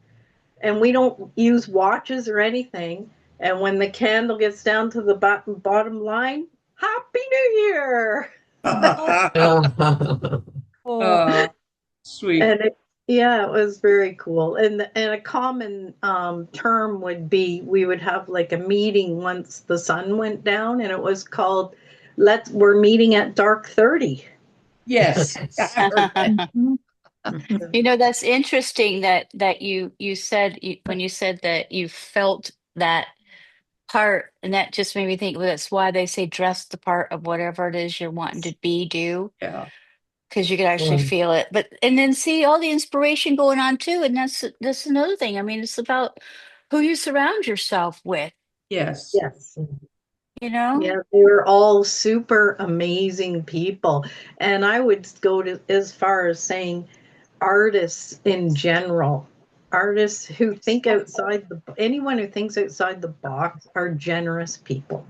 and we don't use watches or anything. And when the candle gets down to the bottom line, Happy New Year!
Oh,
Oh, sweet.
And yeah, it was very cool. And a common term would be we would have like a meeting once the sun went down, and it was called we're meeting at dark 30.
Yes, I heard that.
You know, that's interesting that you said when you said that you felt that part, and that just made me think, well, that's why they say dress the part of whatever it is you're wanting to do,
Yeah.
because you could actually feel it. But and then see all the inspiration going on too, and that's another thing. I mean, it's about who you surround yourself with,
Yes.
Yes.
you know?
Yeah, they were all super amazing people. And I would go to as far as saying artists in general, artists who think outside anyone who thinks outside the box are generous people.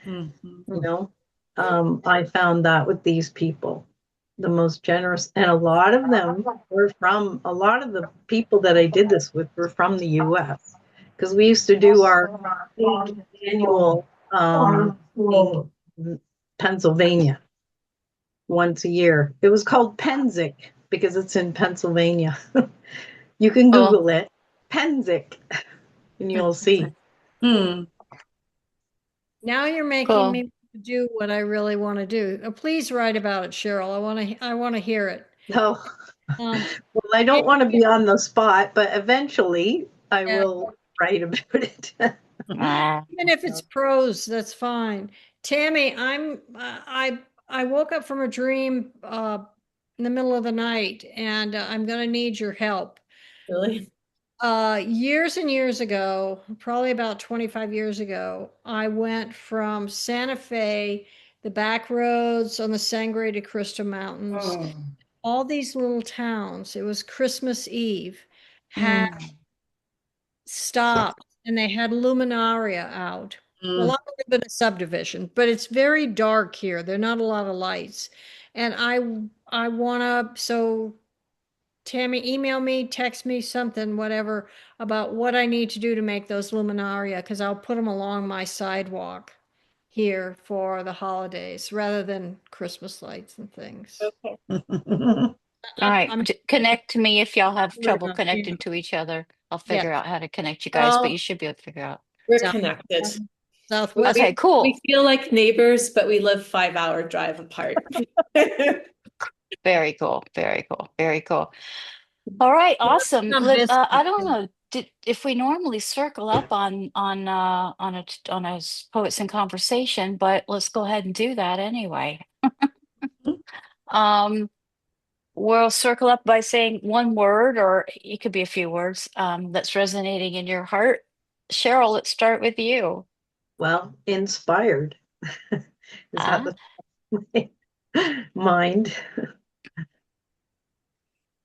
Mm-hmm.
You know, I found that with these people, the most generous, and a lot of them were from a lot of the people that I did this with were from the US because we used to do our big annual thing in Pennsylvania once a year. It was called Penzic because it's in Pennsylvania. You can
Oh,
Google it, Penzic, and you'll see.
Hmm.
now you're making
cool.
me do what I really want to do. Please write about it, Cheryl. I want to hear it.
No,
Um,
well, I don't want to be on the spot, but eventually I
yeah,
will write about it.
Ah.
even if it's prose, that's fine. Tammy, I woke up from a dream in the middle of the night, and I'm going to need your help.
Really?
Years and years ago, probably about 25 years ago, I went from Santa Fe the back roads on the Sangre de Cristo Mountains,
Oh.
all these little towns. It was Christmas Eve, had
Mm.
stopped and they had luminaria out. Well,
Mm.
I live in a subdivision, but it's very dark here. There are not a lot of lights. And I wanna, so Tammy, email me, text me something, whatever, about what I need to do to make those luminaria, because I'll put them along my sidewalk here for the holidays rather than Christmas lights and things.
Okay.
All right,
I'm
connect to me if y'all have
sure
trouble
enough, yeah.
connecting to each other. I'll
Yeah.
figure out how to connect you guys, but
Well,
you should be able to figure out.
we're
South-
connected.
Southwest.
Okay,
We
cool.
feel like neighbors, but we live 5-hour drive apart.
Very cool. Very cool. Very cool. All right, awesome.
Come visit.
I don't know if we normally circle up on a poets in conversation, but let's go ahead and do that anyway. Um, we'll circle up by saying one word, or it could be a few words, that's resonating in your heart. Cheryl, let's start with you.
Well, inspired. Is that
Ah,
the mind?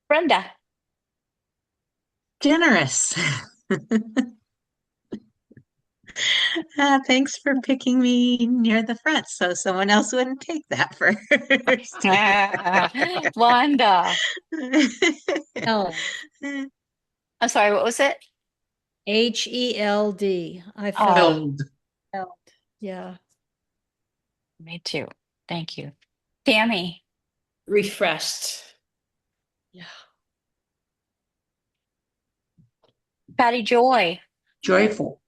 Brenda.
Generous. Thanks for picking me near the front so someone else wouldn't take that first.
Wanda.
Held.
I'm sorry, what was it?
HELD. I felt
Oh,
Held.
held. Yeah.
me too. Thank you. Tammy.
Refreshed.
Yeah.
Patty Joy.
Joyful.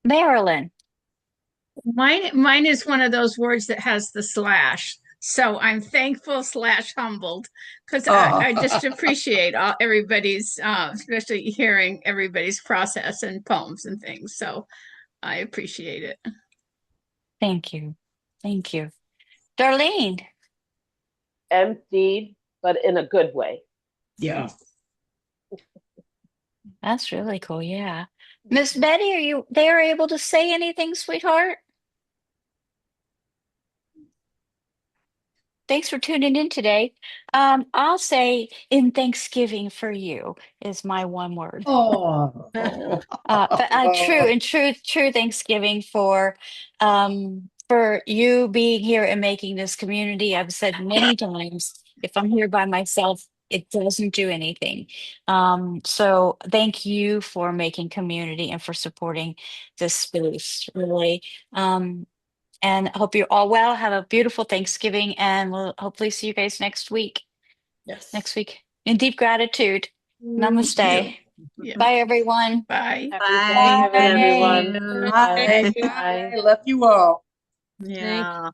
Marilyn.
Mine is one of those words that has the slash. So I'm thankful slash humbled because I just appreciate everybody's, especially hearing everybody's process and poems and things. So I appreciate it.
Thank you. Thank you. Darlene.
Emptied, but in a good way.
Yeah.
That's really cool. Yeah. Miss Betty, are you there able to say anything, sweetheart? Thanks for tuning in today. I'll say in Thanksgiving for you is my one word.
Oh.
But true Thanksgiving for you being here and making this community. I've said many times, if I'm here by myself, it doesn't do anything. So thank you for making community and for supporting this space, really. And I hope you're all well. Have a beautiful Thanksgiving, and we'll hopefully see you guys next week.
Yes.
Next week. In deep gratitude. Namaste.
Yeah.
Bye, everyone.
Bye.
Happy
Bye.
Thanksgiving,
Bye.
everyone.
Thank you.
Bye.
Bye.
Bye. Love you all.
Yeah.